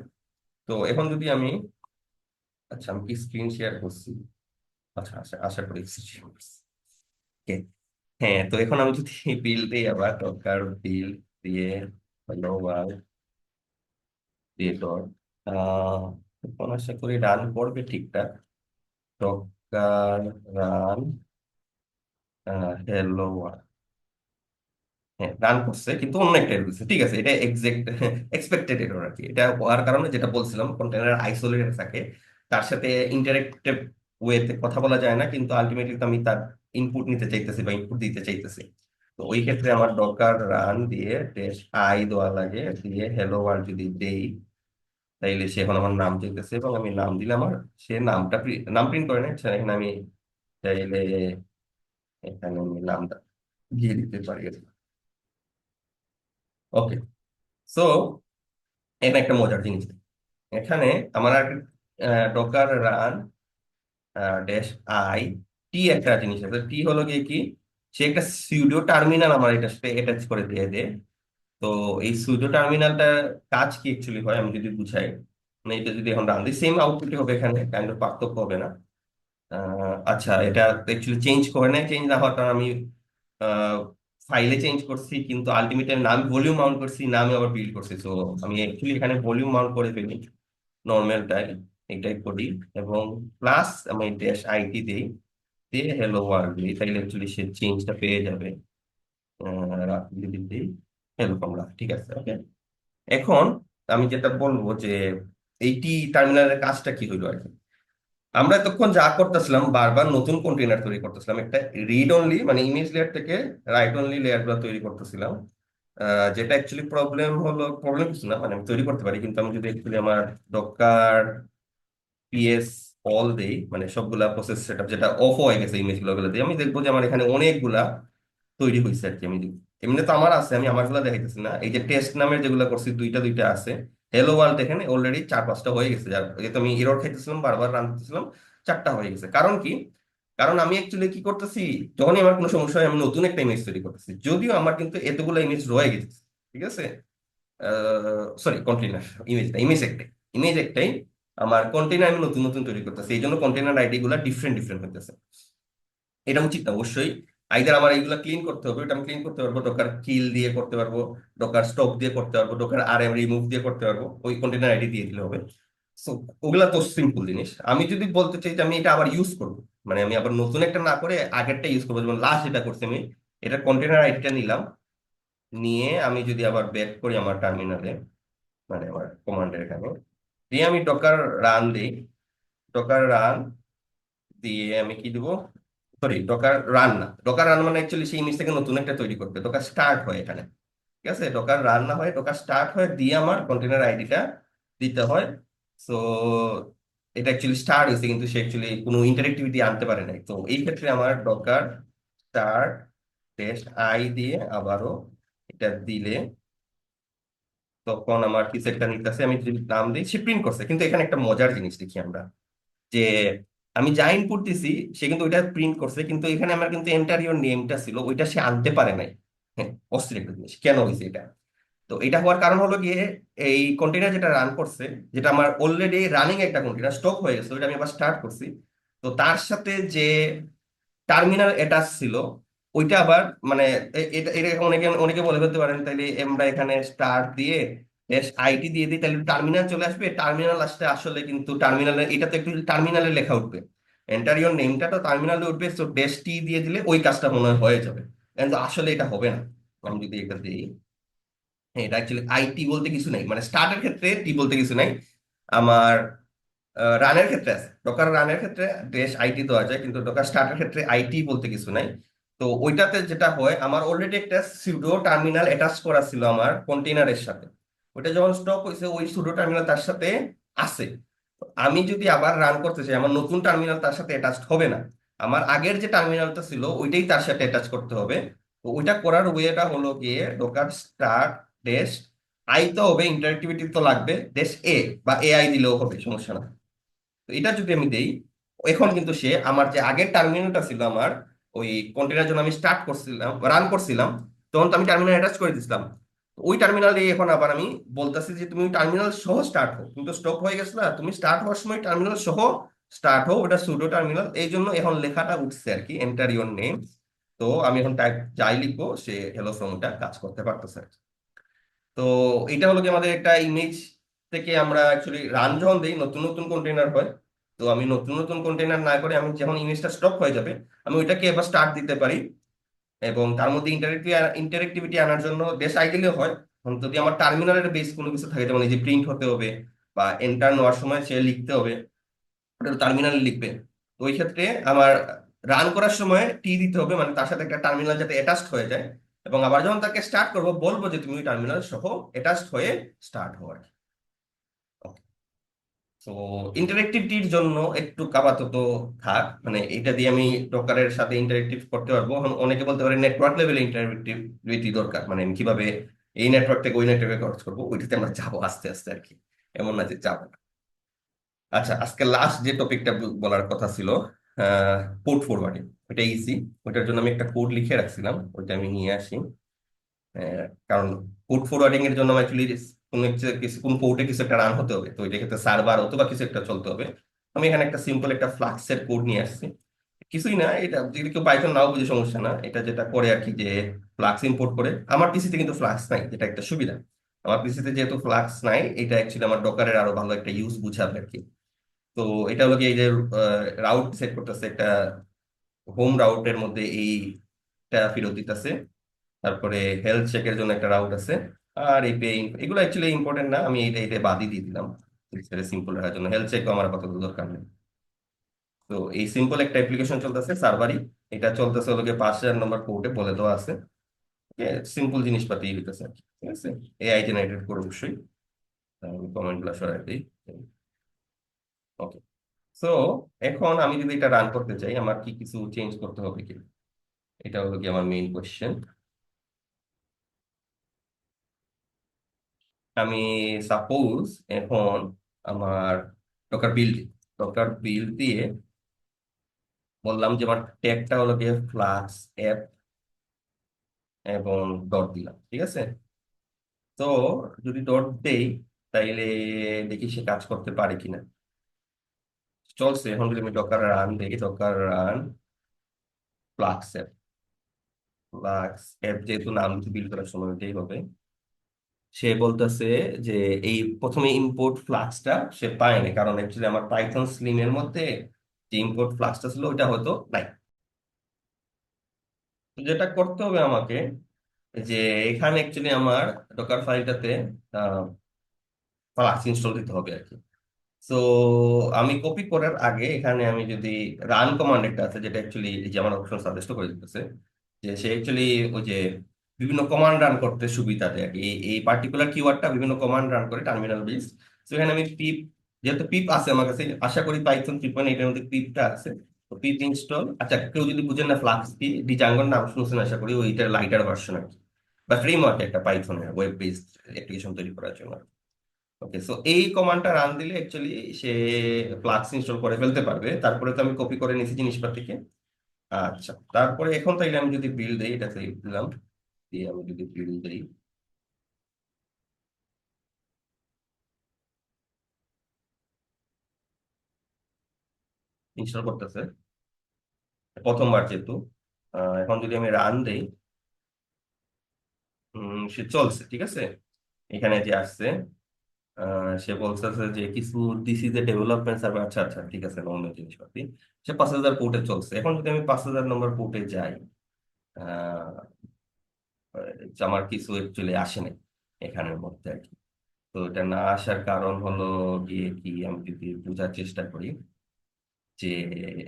তো এখন যদি আমি, আচ্ছা আমি কি স্ক্রিন শেয়ার করছি? আচ্ছা আচ্ছা, আশা করি screen share করছি। Okay, হ্যাঁ, তো এখন আমি যদি বিল দিই, আবার টকার বিল দিয়ে হ্যালো ওয়ার্ল্ড দিয়ে ডট, এখন আশা করি রান করবে ঠিকঠাক। টকার রান হ্যালো, হ্যাঁ রান করছে, কিন্তু অন্য একটা এরর দিচ্ছে। ঠিক আছে, এটা এক্সাক্ট এক্সপেক্টেড এরর আর কি। এটা হওয়ার কারণে, যেটা বলছিলাম, কন্টেনার আইসোলেটেড থাকে, তার সাথে ইন্টারেক্টিভ ওয়েতে কথা বলা যায় না, কিন্তু আলটিমেটলি তো আমি তার ইনপুট নিতে চাইতেছি বা ইনপুট দিতে চাইতেছি। তো ওই ক্ষেত্রে আমার ডকার রান দিয়ে ড্যাশ আই দেওয়া লাগে, দিয়ে হ্যালো ওয়ার্ল্ড যদি দেই, তাইলে সে এখন আমার নাম চাইতেছে, এবং আমি নাম দিলে আমার সে নামটা নাম প্রিন্ট করে না। এখানে আমি চাইলে এখানে আমি নামটা দিয়ে দিতে পারি। ওকে, সো এটা একটা মজার জিনিস। এখানে আমার আর docker run dash I T একটা জিনিস আছে। টি হলো গিয়ে কি, সে একটা সুডো টার্মিনাল আমার এটার সাথে অ্যাটাচ করে দিয়ে দেয়। তো এই সুডো টার্মিনালটা কাজ কি অ্যাকচুয়ালি হয় আমি যদি বুঝাই, মানে এটা যদি এখন রান দিই, সেম আউটপুটই হবে, এখানে কাইন্ড অফ পার্থক্য হবে না। আচ্ছা, এটা অ্যাকচুয়ালি চেঞ্জ করে নাই। চেঞ্জ না হওয়ার কারণ আমি ফাইলে চেঞ্জ করছি, কিন্তু আলটিমেটলি নাম ভলিউম মাউন্ট করছি, নামে আবার বিল্ড করছি। তো আমি অ্যাকচুয়ালি এখানে ভলিউম মাউন্ট করে ফেলি নর্মালটাই, এটাই করি, এবং প্লাস আমি ড্যাশ আইটি দিই, দিয়ে হ্যালো ওয়ার্ল্ড দিই, তাইলে অ্যাকচুয়ালি সে চেঞ্জটা পেয়ে যাবে। যদি দিই এরকম রাখ, ঠিক আছে, ওকে। এখন আমি যেটা বলবো যে এইটি টার্মিনালের কাজটা কি হইলো আর কি। আমরা এতক্ষণ যা করতেছিলাম, বারবার নতুন কন্টেনার তৈরি করতেছিলাম, একটা রিড অনলি মানে ইমেজ লেয়ার থেকে রাইট অনলি লেয়ার গুলো তৈরি করতেছিলাম। যেটা অ্যাকচুয়ালি প্রবলেম হলো, প্রবলেম কিছু না, মানে আমি তৈরি করতে পারি, কিন্তু আমি যদি অ্যাকচুয়ালি আমার ডকার পিএস অল দেই, মানে সবগুলা প্রসেস সেটআপ যেটা অফ হয়ে গেছে ইমেজ গুলো দিই, আমি দেখবো যে আমার এখানে অনেকগুলা তৈরি হয়েছে আর কি। আমি এমনি তো আমার আছে, আমি আমারগুলা দেখাইতেছি না। এই যে টেস্ট নামের যেগুলো করছি দুইটা দুইটা আছে, হ্যালো ওয়ার্ল্ড এখানে অলরেডি চার পাঁচটা হয়ে গেছে, যার যেহেতু আমি এরর খাইতেছিলাম, বারবার রান করতেছিলাম, চারটা হয়ে গেছে। কারণ কি? কারণ আমি অ্যাকচুয়ালি কি করতেছি, যখনই আমার কোনো সমস্যা হয় আমি নতুন একটা ইমেজ তৈরি করতেছি, যদিও আমার কিন্তু এতগুলো ইমেজ রয়ে গেছে। ঠিক আছে, সরি কন্টেনার, ইমেজ না, ইমেজ একটাই, ইমেজ একটাই। আমার কন্টেনার আমি নতুন নতুন তৈরি করতেছি, এই জন্য কন্টেনার আইডি গুলা ডিফারেন্ট ডিফারেন্ট হইতেছে। এটা উচিত না অবশ্যই। আইদার আমার এইগুলা ক্লিন করতে হবে, ওটা আমি ক্লিন করতে পারবো, ডকার কিল দিয়ে করতে পারবো, ডকার স্টপ দিয়ে করতে পারবো, ডকার আরএম রিমুভ দিয়ে করতে পারবো, ওই কন্টেনার আইডি দিয়ে দিলে হবে। সো ওগুলা তো সিম্পল জিনিস। আমি যদি বলতে চাই যে আমি এটা আবার ইউজ করবো, মানে আমি আবার নতুন একটা না করে আগেরটা ইউজ করবো, যেমন লাস্ট যেটা করছি আমি, এটা কন্টেনার আইডিটা নিলাম, নিয়ে আমি যদি আবার ব্যাক করি আমার টার্মিনালে, মানে আমার কমান্ডের এখানে, দিয়ে আমি ডকার রান দিই। ডকার রান দিয়ে আমি কি দিব, সরি ডকার রান না, ডকার রান মানে অ্যাকচুয়ালি সেই ইমেজ থেকে নতুন একটা তৈরি করবে, ডকার স্টার্ট হয় এখানে। ঠিক আছে, ডকার রান না হয় ডকার স্টার্ট হয়, দিয়ে আমার কন্টেনার আইডিটা দিতে হয়। সো এটা অ্যাকচুয়ালি স্টার্ট হয়েছে, কিন্তু সে অ্যাকচুয়ালি কোনো ইন্টারেক্টিভিটি আনতে পারে নাই। তো এই ক্ষেত্রে আমার ডকার স্টার্ট টেস্ট আই দিয়ে আবারও এটা দিলে তখন আমার কিছু একটা নিতেছে, আমি যদি নাম দিই সে প্রিন্ট করছে। কিন্তু এখানে একটা মজার জিনিস দেখি আমরা, যে আমি যা ইনপুট দিছি সে কিন্তু ওইটা প্রিন্ট করছে, কিন্তু এখানে আমার কিন্তু এন্টার ইওর নেমটা ছিল, ওইটা সে আনতে পারে নাই। হ্যাঁ, অস্থির একটা জিনিস কেন হয়েছে এটা। তো এটা হওয়ার কারণ হলো গিয়ে, এই কন্টেনার যেটা রান করছে, যেটা আমার অলরেডি রানিং একটা কন্টেনার স্টপ হয়ে গেছে, ওইটা আমি আবার স্টার্ট করছি। তো তার সাথে যে টার্মিনাল অ্যাটাচ ছিল, ওইটা আবার মানে এটা এটা অনেকে অনেকে বলে ফেলতে পারেন তাইলে আমরা এখানে স্টার্ট দিয়ে এস আইটি দিয়ে দিই তাহলে টার্মিনাল চলে আসবে। টার্মিনাল আসতে আসলে কিন্তু টার্মিনালে এটা তো একটু টার্মিনালে লেখা উঠবে, এন্টার ইওর নেমটা তো টার্মিনালে উঠবে, তো ড্যাশ টি দিয়ে দিলে ওই কাজটা মনে হয় হয়ে যাবে। কিন্তু আসলে এটা হবে না। আমি যদি এটা দিই, হ্যাঁ, এটা অ্যাকচুয়ালি আইটি বলতে কিছু নাই, মানে স্টার্টের ক্ষেত্রে টি বলতে কিছু নাই। আমার রানের ক্ষেত্রে আছে, ডকার রানের ক্ষেত্রে ড্যাশ আইটি দেওয়া যায়, কিন্তু ডকার স্টার্টের ক্ষেত্রে আইটি বলতে কিছু নাই। তো ওইটাতে যেটা হয়, আমার অলরেডি একটা সুডো টার্মিনাল অ্যাটাচ করা ছিল আমার কন্টেইনারের সাথে। ওইটা যখন স্টপ হয়েছে ওই সুডো টার্মিনাল তার সাথে আছে। তো আমি যদি আবার রান করতে চাই, আমার নতুন টার্মিনাল তার সাথে অ্যাটাচ হবে না, আমার আগের যে টার্মিনালটা ছিল ওইটাই তার সাথে অ্যাটাচ করতে হবে। তো ওইটা করার ওয়েটা হলো গিয়ে ডকার স্টার্ট ড্যাশ আই তো হবে, ইন্টারেক্টিভিটি তো লাগবে, ড্যাশ এ বা এআই দিলেও হবে, সমস্যা না। তো এটা যদি আমি দেই, এখন কিন্তু সে আমার যে আগের টার্মিনালটা ছিল আমার ওই কন্টেনার জন্য আমি স্টার্ট করছিলাম রান করছিলাম, তখন তো আমি টার্মিনাল অ্যাটাচ করে দিছিলাম। তো ওই টার্মিনালে এখন আবার আমি বলতেছি যে তুমি টার্মিনাল সহ স্টার্ট হো, তুমি তো স্টপ হয়ে গেছে না, তুমি স্টার্ট হওয়ার সময় টার্মিনাল সহ স্টার্ট হো, ওটা সুডো টার্মিনাল, এই জন্য এখন লেখাটা উঠছে আর কি, এন্টার ইওর নেম। তো আমি এখন টাইপ যাই লিখবো সে হ্যালো ফ্রমটা কাজ করতে পারতেছে আর কি। তো এটা হলো কি আমাদের একটা ইমেজ থেকে আমরা অ্যাকচুয়ালি রান যখন দিই নতুন নতুন কন্টেনার হয়। তো আমি নতুন নতুন কন্টেনার না করে আমি যখন ইমেজটা স্টপ হয়ে যাবে আমি ওইটাকে এবার স্টার্ট দিতে পারি, এবং তার মধ্যে ইন্টারেক্টিভিটি আনার জন্য বেশ আইডিয়ালি হয়। এখন যদি আমার টার্মিনালের বেস কোনো কিছু থাকে, যেমন এই যে প্রিন্ট হতে হবে বা এন্টার নেওয়ার সময় সে লিখতে হবে, ওটা টার্মিনালে লিখবে। তো ওই ক্ষেত্রে আমার রান করার সময় টি দিতে হবে, মানে তার সাথে একটা টার্মিনাল যাতে অ্যাটাচড হয়ে যায়। এবং আবার যখন তাকে স্টার্ট করবো বলবো যে তুমি টার্মিনাল সহ অ্যাটাচড হয়ে স্টার্ট হওয়ার। তো ইন্টারেক্টিভিটির জন্য একটু আপাতত থাক, মানে এটা দিয়ে আমি ডকারের সাথে ইন্টারেক্টিভ করতে পারবো। এখন অনেকে বলতে পারে নেটওয়ার্ক লেভেলে ইন্টারেক্টিভিটি দরকার, মানে আমি কিভাবে এই নেটওয়ার্ক থেকে ওই নেটওয়ার্কে খরচ করবো, ওইটাতে আমরা যাবো আস্তে আস্তে আর কি, এমন না যে যাবো না। আচ্ছা, আজকে লাস্ট যে টপিকটা বলার কথা ছিল, কোড ফরওয়ার্ডিং, ওইটা ইজি। ওইটার জন্য আমি একটা কোড লিখে রাখছিলাম, ওইটা আমি নিয়ে আসি। কারণ কোড ফরওয়ার্ডিং এর জন্য অ্যাকচুয়ালি কোন পোর্টে কিছু একটা রান হতে হবে, তো এটা ক্ষেত্রে সার্ভার অথবা কিছু একটা চলতে হবে। আমি এখানে একটা সিম্পল একটা ফ্লাক্সের কোড নিয়ে আসছি। কিছুই না, এটা যদি কেউ পাইথন নাও বুঝে সমস্যা না, এটা যেটা করে আর কি, যে ফ্লাক্স ইম্পোর্ট করে। আমার পিসিতে কিন্তু ফ্লাক্স নাই, যেটা একটা সুবিধা। আমার পিসিতে যেহেতু ফ্লাক্স নাই, এটা অ্যাকচুয়ালি আমার ডকারের আরো ভালো একটা ইউজ বুঝাবে আর কি। তো এটা হলো কি, এই যে রাউট সেট করতেছে একটা, হোম রাউটের মধ্যে এইটা ফেরত দিতেছে। তারপরে হেলথ চেকের জন্য একটা রাউট আছে। আর এই পে, এগুলো অ্যাকচুয়ালি ইম্পর্টেন্ট না, আমি এটা এটা বাদই দিয়ে দিলাম সিম্পল রাখার জন্য। হেলথ চেকও আমার আপাতত দরকার নেই। তো এই সিম্পল একটা অ্যাপ্লিকেশন চলতেছে সার্ভারই, এটা চলতেছে হলো গিয়ে 5000 নম্বর পোর্টে বলে দেওয়া আছে। সিম্পল জিনিসপাতি হইতেছে আর কি, ঠিক আছে। এআই জেনারেটেড করে অবশ্যই। আমি কমেন্ট গুলো সরাই দিই। ওকে। সো এখন আমি যদি এটা রান করতে চাই আমার কি কিছু চেঞ্জ করতে হবে কি, এটা হলো কি আমার মেইন কোয়েশ্চেন। আমি সাপোজ এখন আমার ডকার বিল্ড দিয়ে বললাম যে আমার ট্যাগটা হলো গিয়ে ফ্লাক্স অ্যাপ, এবং ডট দিলাম, ঠিক আছে। তো যদি ডট দেই তাইলে দেখি সে কাজ করতে পারে কিনা। চলছে। এখন যদি আমি ডকার রান দিই, docker run Flask app, Flask app যেহেতু নাম বিল্ড করার সময় ওইটাই হবে। সে বলতেছে যে এই প্রথমে ইম্পোর্ট ফ্লাক্সটা সে পায় না, কারণ অ্যাকচুয়ালি আমার পাইথন স্লিম এর মধ্যে যে ইম্পোর্ট ফ্লাক্সটা ছিল ওইটা হয়তো নাই। তো যেটা করতে হবে আমাকে, যে এখানে অ্যাকচুয়ালি আমার ডকার ফাইলটাতে ফ্লাক্স ইনস্টল দিতে হবে আর কি। সো আমি কপি করার আগে এখানে আমি যদি রান কমান্ড একটা আছে, যেটা অ্যাকচুয়ালি যে আমার অপশন সাজেস্ট করে দিতেছে, যে সে অ্যাকচুয়ালি ওই যে বিভিন্ন কমান্ড রান করতে সুবিধা দেয় আর কি। এই পার্টিকুলার কিওয়ার্ডটা বিভিন্ন কমান্ড রান করে টার্মিনাল বেস। তো এখানে আমি পিপ, যেহেতু পিপ আছে আমার কাছে, আশা করি পাইথন 3.8 এর মধ্যে পিপটা আছে। তো পিপ ইনস্টল, আচ্ছা কেউ যদি বুঝেন না ফ্লাক্স কি, ডিজাঙ্গর নাম শুনছেন আশা করি, ওইটার লাইটার ভার্সন আর কি, বা ফ্রেমওয়ার্ক একটা পাইথনের ওয়েব বেসড অ্যাপ্লিকেশন তৈরি করার জন্য। ওকে, সো এই কমান্ডটা রান দিলে অ্যাকচুয়ালি সে ফ্লাক্স ইনস্টল করে ফেলতে পারবে। তারপরে তো আমি কপি করে নিয়েছি জিনিসপাতিকে। আচ্ছা, তারপরে এখন তাইলে আমি যদি বিল দেই, এটা সেভ দিলাম, দিয়ে আমি যদি বিল দেই, ইনস্টল করতেছে প্রথমবার যেহেতু। এখন যদি আমি রান দেই, সে চলছে ঠিক আছে। এখানে যে আসছে, সে বলতেছে যে কিছু this is a development server. আচ্ছা আচ্ছা, ঠিক আছে, নর্মাল জিনিসপাতি। সে 5,000 পোর্টে চলছে। এখন যদি আমি 5,000 নম্বর পোর্টে যাই, যে আমার কিছু অ্যাকচুয়ালি আসে নাই এখানের মধ্যে আর কি। তো এটা না আসার কারণ হলো গিয়ে কি, আমি যদি বোঝার চেষ্টা করি যে,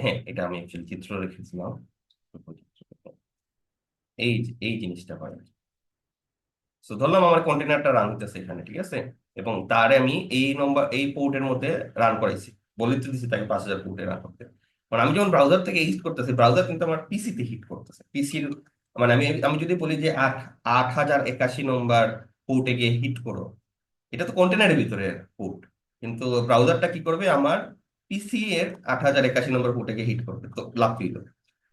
হ্যাঁ এটা আমি অ্যাকচুয়ালি চিত্র রেখেছিলাম। এই জিনিসটা হয়। তো ধরলাম আমার কন্টেনারটা রান হতেছে এখানে, ঠিক আছে, এবং তারে আমি এই নম্বর এই পোর্টের মধ্যে রান করাইছি, বলে তো দিচ্ছি তাকে 5,000 পোর্টে রান করতে। মানে আমি যখন ব্রাউজার থেকে হিট করতেছি, ব্রাউজার কিন্তু আমার পিসিতে হিট করতেছে, পিসির মানে আমি আমি যদি বলি যে 8,081 নম্বর পোর্টে গিয়ে হিট করো, এটা তো কন্টেনারের ভিতরে পোর্ট, কিন্তু ব্রাউজারটা কি করবে, আমার পিসি এর 8,081 নম্বর পোর্টে গিয়ে হিট করবে, তো লাভ কি হলো?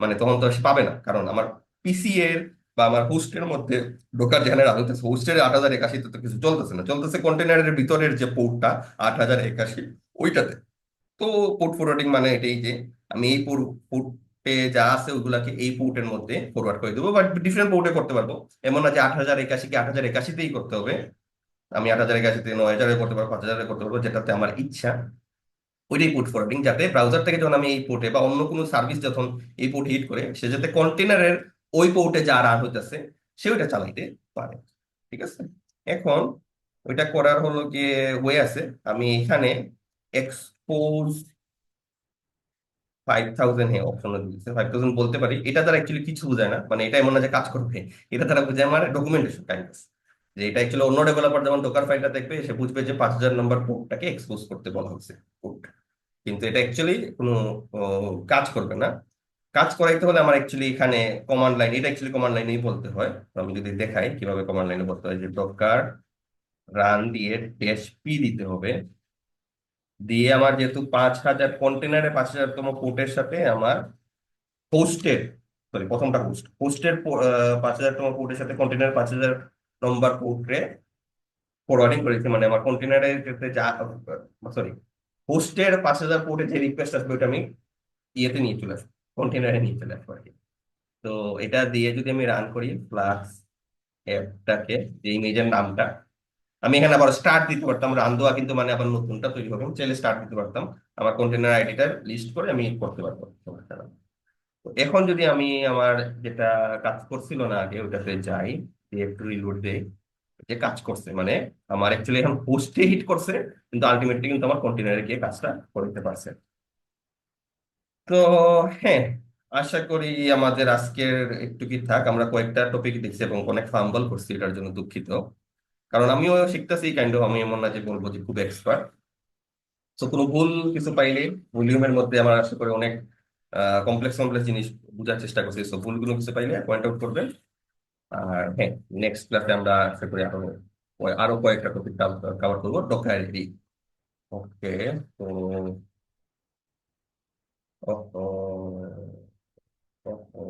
মানে তখন তো সে পাবে না, কারণ আমার পিসি এর বা আমার হোস্টের মধ্যে ঢোকার যেখানে রান হতেছে, হোস্টের 8,081 তো কিছু চলতেছে না, চলতেছে কন্টেনারের ভিতরের যে পোর্টটা 8,081 ওইটাতে। তো পোর্ট ফরওয়ার্ডিং মানে এটাই যে আমি এই পোর্টে যা আছে ওগুলাকে এই পোর্টের মধ্যে ফরওয়ার্ড করে দেবো, বাট ডিফারেন্ট পোর্টে করতে পারবো। এমন না যে 8,081 কে 8,081তেই করতে হবে। আমি 8,081 থেকে 9,000 করতে পারবো, 5,000 করতে পারবো, যেটাতে আমার ইচ্ছা। ওইটাই পোর্ট ফরওয়ার্ডিং, যাতে ব্রাউজার থেকে যখন আমি এই পোর্টে বা অন্য কোনো সার্ভিস যখন এই পোর্ট হিট করে, সে যাতে কন্টেনারের ওই পোর্টে যা রান হইতেছে সে ওইটা চালাইতে পারে। ঠিক আছে। এখন ওইটা করার হলো গিয়ে ওয়ে আছে। আমি এখানে এক্সপোজ 5,000, হ্যাঁ অপশন দিচ্ছে 5,000 বলতে পারি। এটা দ্বারা অ্যাকচুয়ালি কিছু বোঝায় না, মানে এটা এমন না যে কাজ করবে। এটা দ্বারা বোঝায় আমার ডকুমেন্টেশন কাইন্ড, যে এটা অ্যাকচুয়ালি অন্য ডেভেলপার যখন ডোকার ফাইলটা দেখবে সে বুঝবে যে 5,000 নম্বর পোর্টটাকে এক্সপোজ করতে বলা হয়েছে পোর্ট। কিন্তু এটা অ্যাকচুয়ালি কোনো ও, কাজ করবে না। কাজ করাইতে হলে আমার অ্যাকচুয়ালি এখানে কমান্ড লাইন, এটা অ্যাকচুয়ালি কমান্ড লাইনেই বলতে হয়। তো আমি যদি দেখাই কিভাবে কমান্ড লাইনে বলতে হয়, যে ডকার রান দিয়ে ড্যাশ পি দিতে হবে। দিয়ে আমার যেহেতু 5,000 কন্টেনারে 5,000 তম পোর্টের সাথে আমার হোস্টের, সরি প্রথমটা হোস্টের 5,000 তম পোর্টের সাথে কন্টেনার 5,000 নম্বর পোর্টে ফরওয়ার্ডিং করেছি, মানে আমার কন্টেনারের ক্ষেত্রে যা, সরি, হোস্টের 5,000 পোর্টে যে রিকোয়েস্ট আসবে ওটা আমি ইয়েতে নিয়ে চলে আসবো, কন্টেনারে নিয়ে চলে আসবো আর কি। তো এটা দিয়ে যদি আমি রান করি ফ্লাক্স অ্যাপটাকে, যে ইমেজের নামটা, আমি এখানে আবার স্টার্ট দিতে পারতাম, রান দেওয়া কিন্তু মানে আবার নতুনটা তৈরি হবে, আমি চাইলে স্টার্ট দিতে পারতাম। আমার কন্টেনার আইডিটা লিস্ট করে আমি করতে পারবো, সমস্যা না। তো এখন যদি আমি আমার যেটা কাজ করছিল না আগে ওটাতে যাই, দিয়ে একটু রিলোড দেই, যে কাজ করছে মানে আমার অ্যাকচুয়ালি এখন পোস্টে হিট করছে, কিন্তু আলটিমেটলি কিন্তু আমার কন্টেনারে গিয়ে কাজটা করতে পারছে। তো হ্যাঁ, আশা করি আমাদের আজকের একটু কি থাক, আমরা কয়েকটা টপিক দেখছি এবং অনেক ফাম্বল করছি, এটার জন্য দুঃখিত। কারণ আমিও শিখতেছি কাইন্ড অফ, আমি এমন না যে বলবো যে খুব এক্সপার্ট। তো কোনো ভুল কিছু পাইলে, ভলিউমের মধ্যে আমার আশা করি অনেক কমপ্লেক্স কমপ্লেক্স জিনিস বোঝার চেষ্টা করছি, সো ভুলগুলো কিছু পাইলে পয়েন্ট আউট করবেন। আর হ্যাঁ, নেক্সট ক্লাসে আমরা আশা করি আরো আরো কয়েকটা টপিক কভার করবো ডকারেরই। ওকে। তো ও ও ও ও,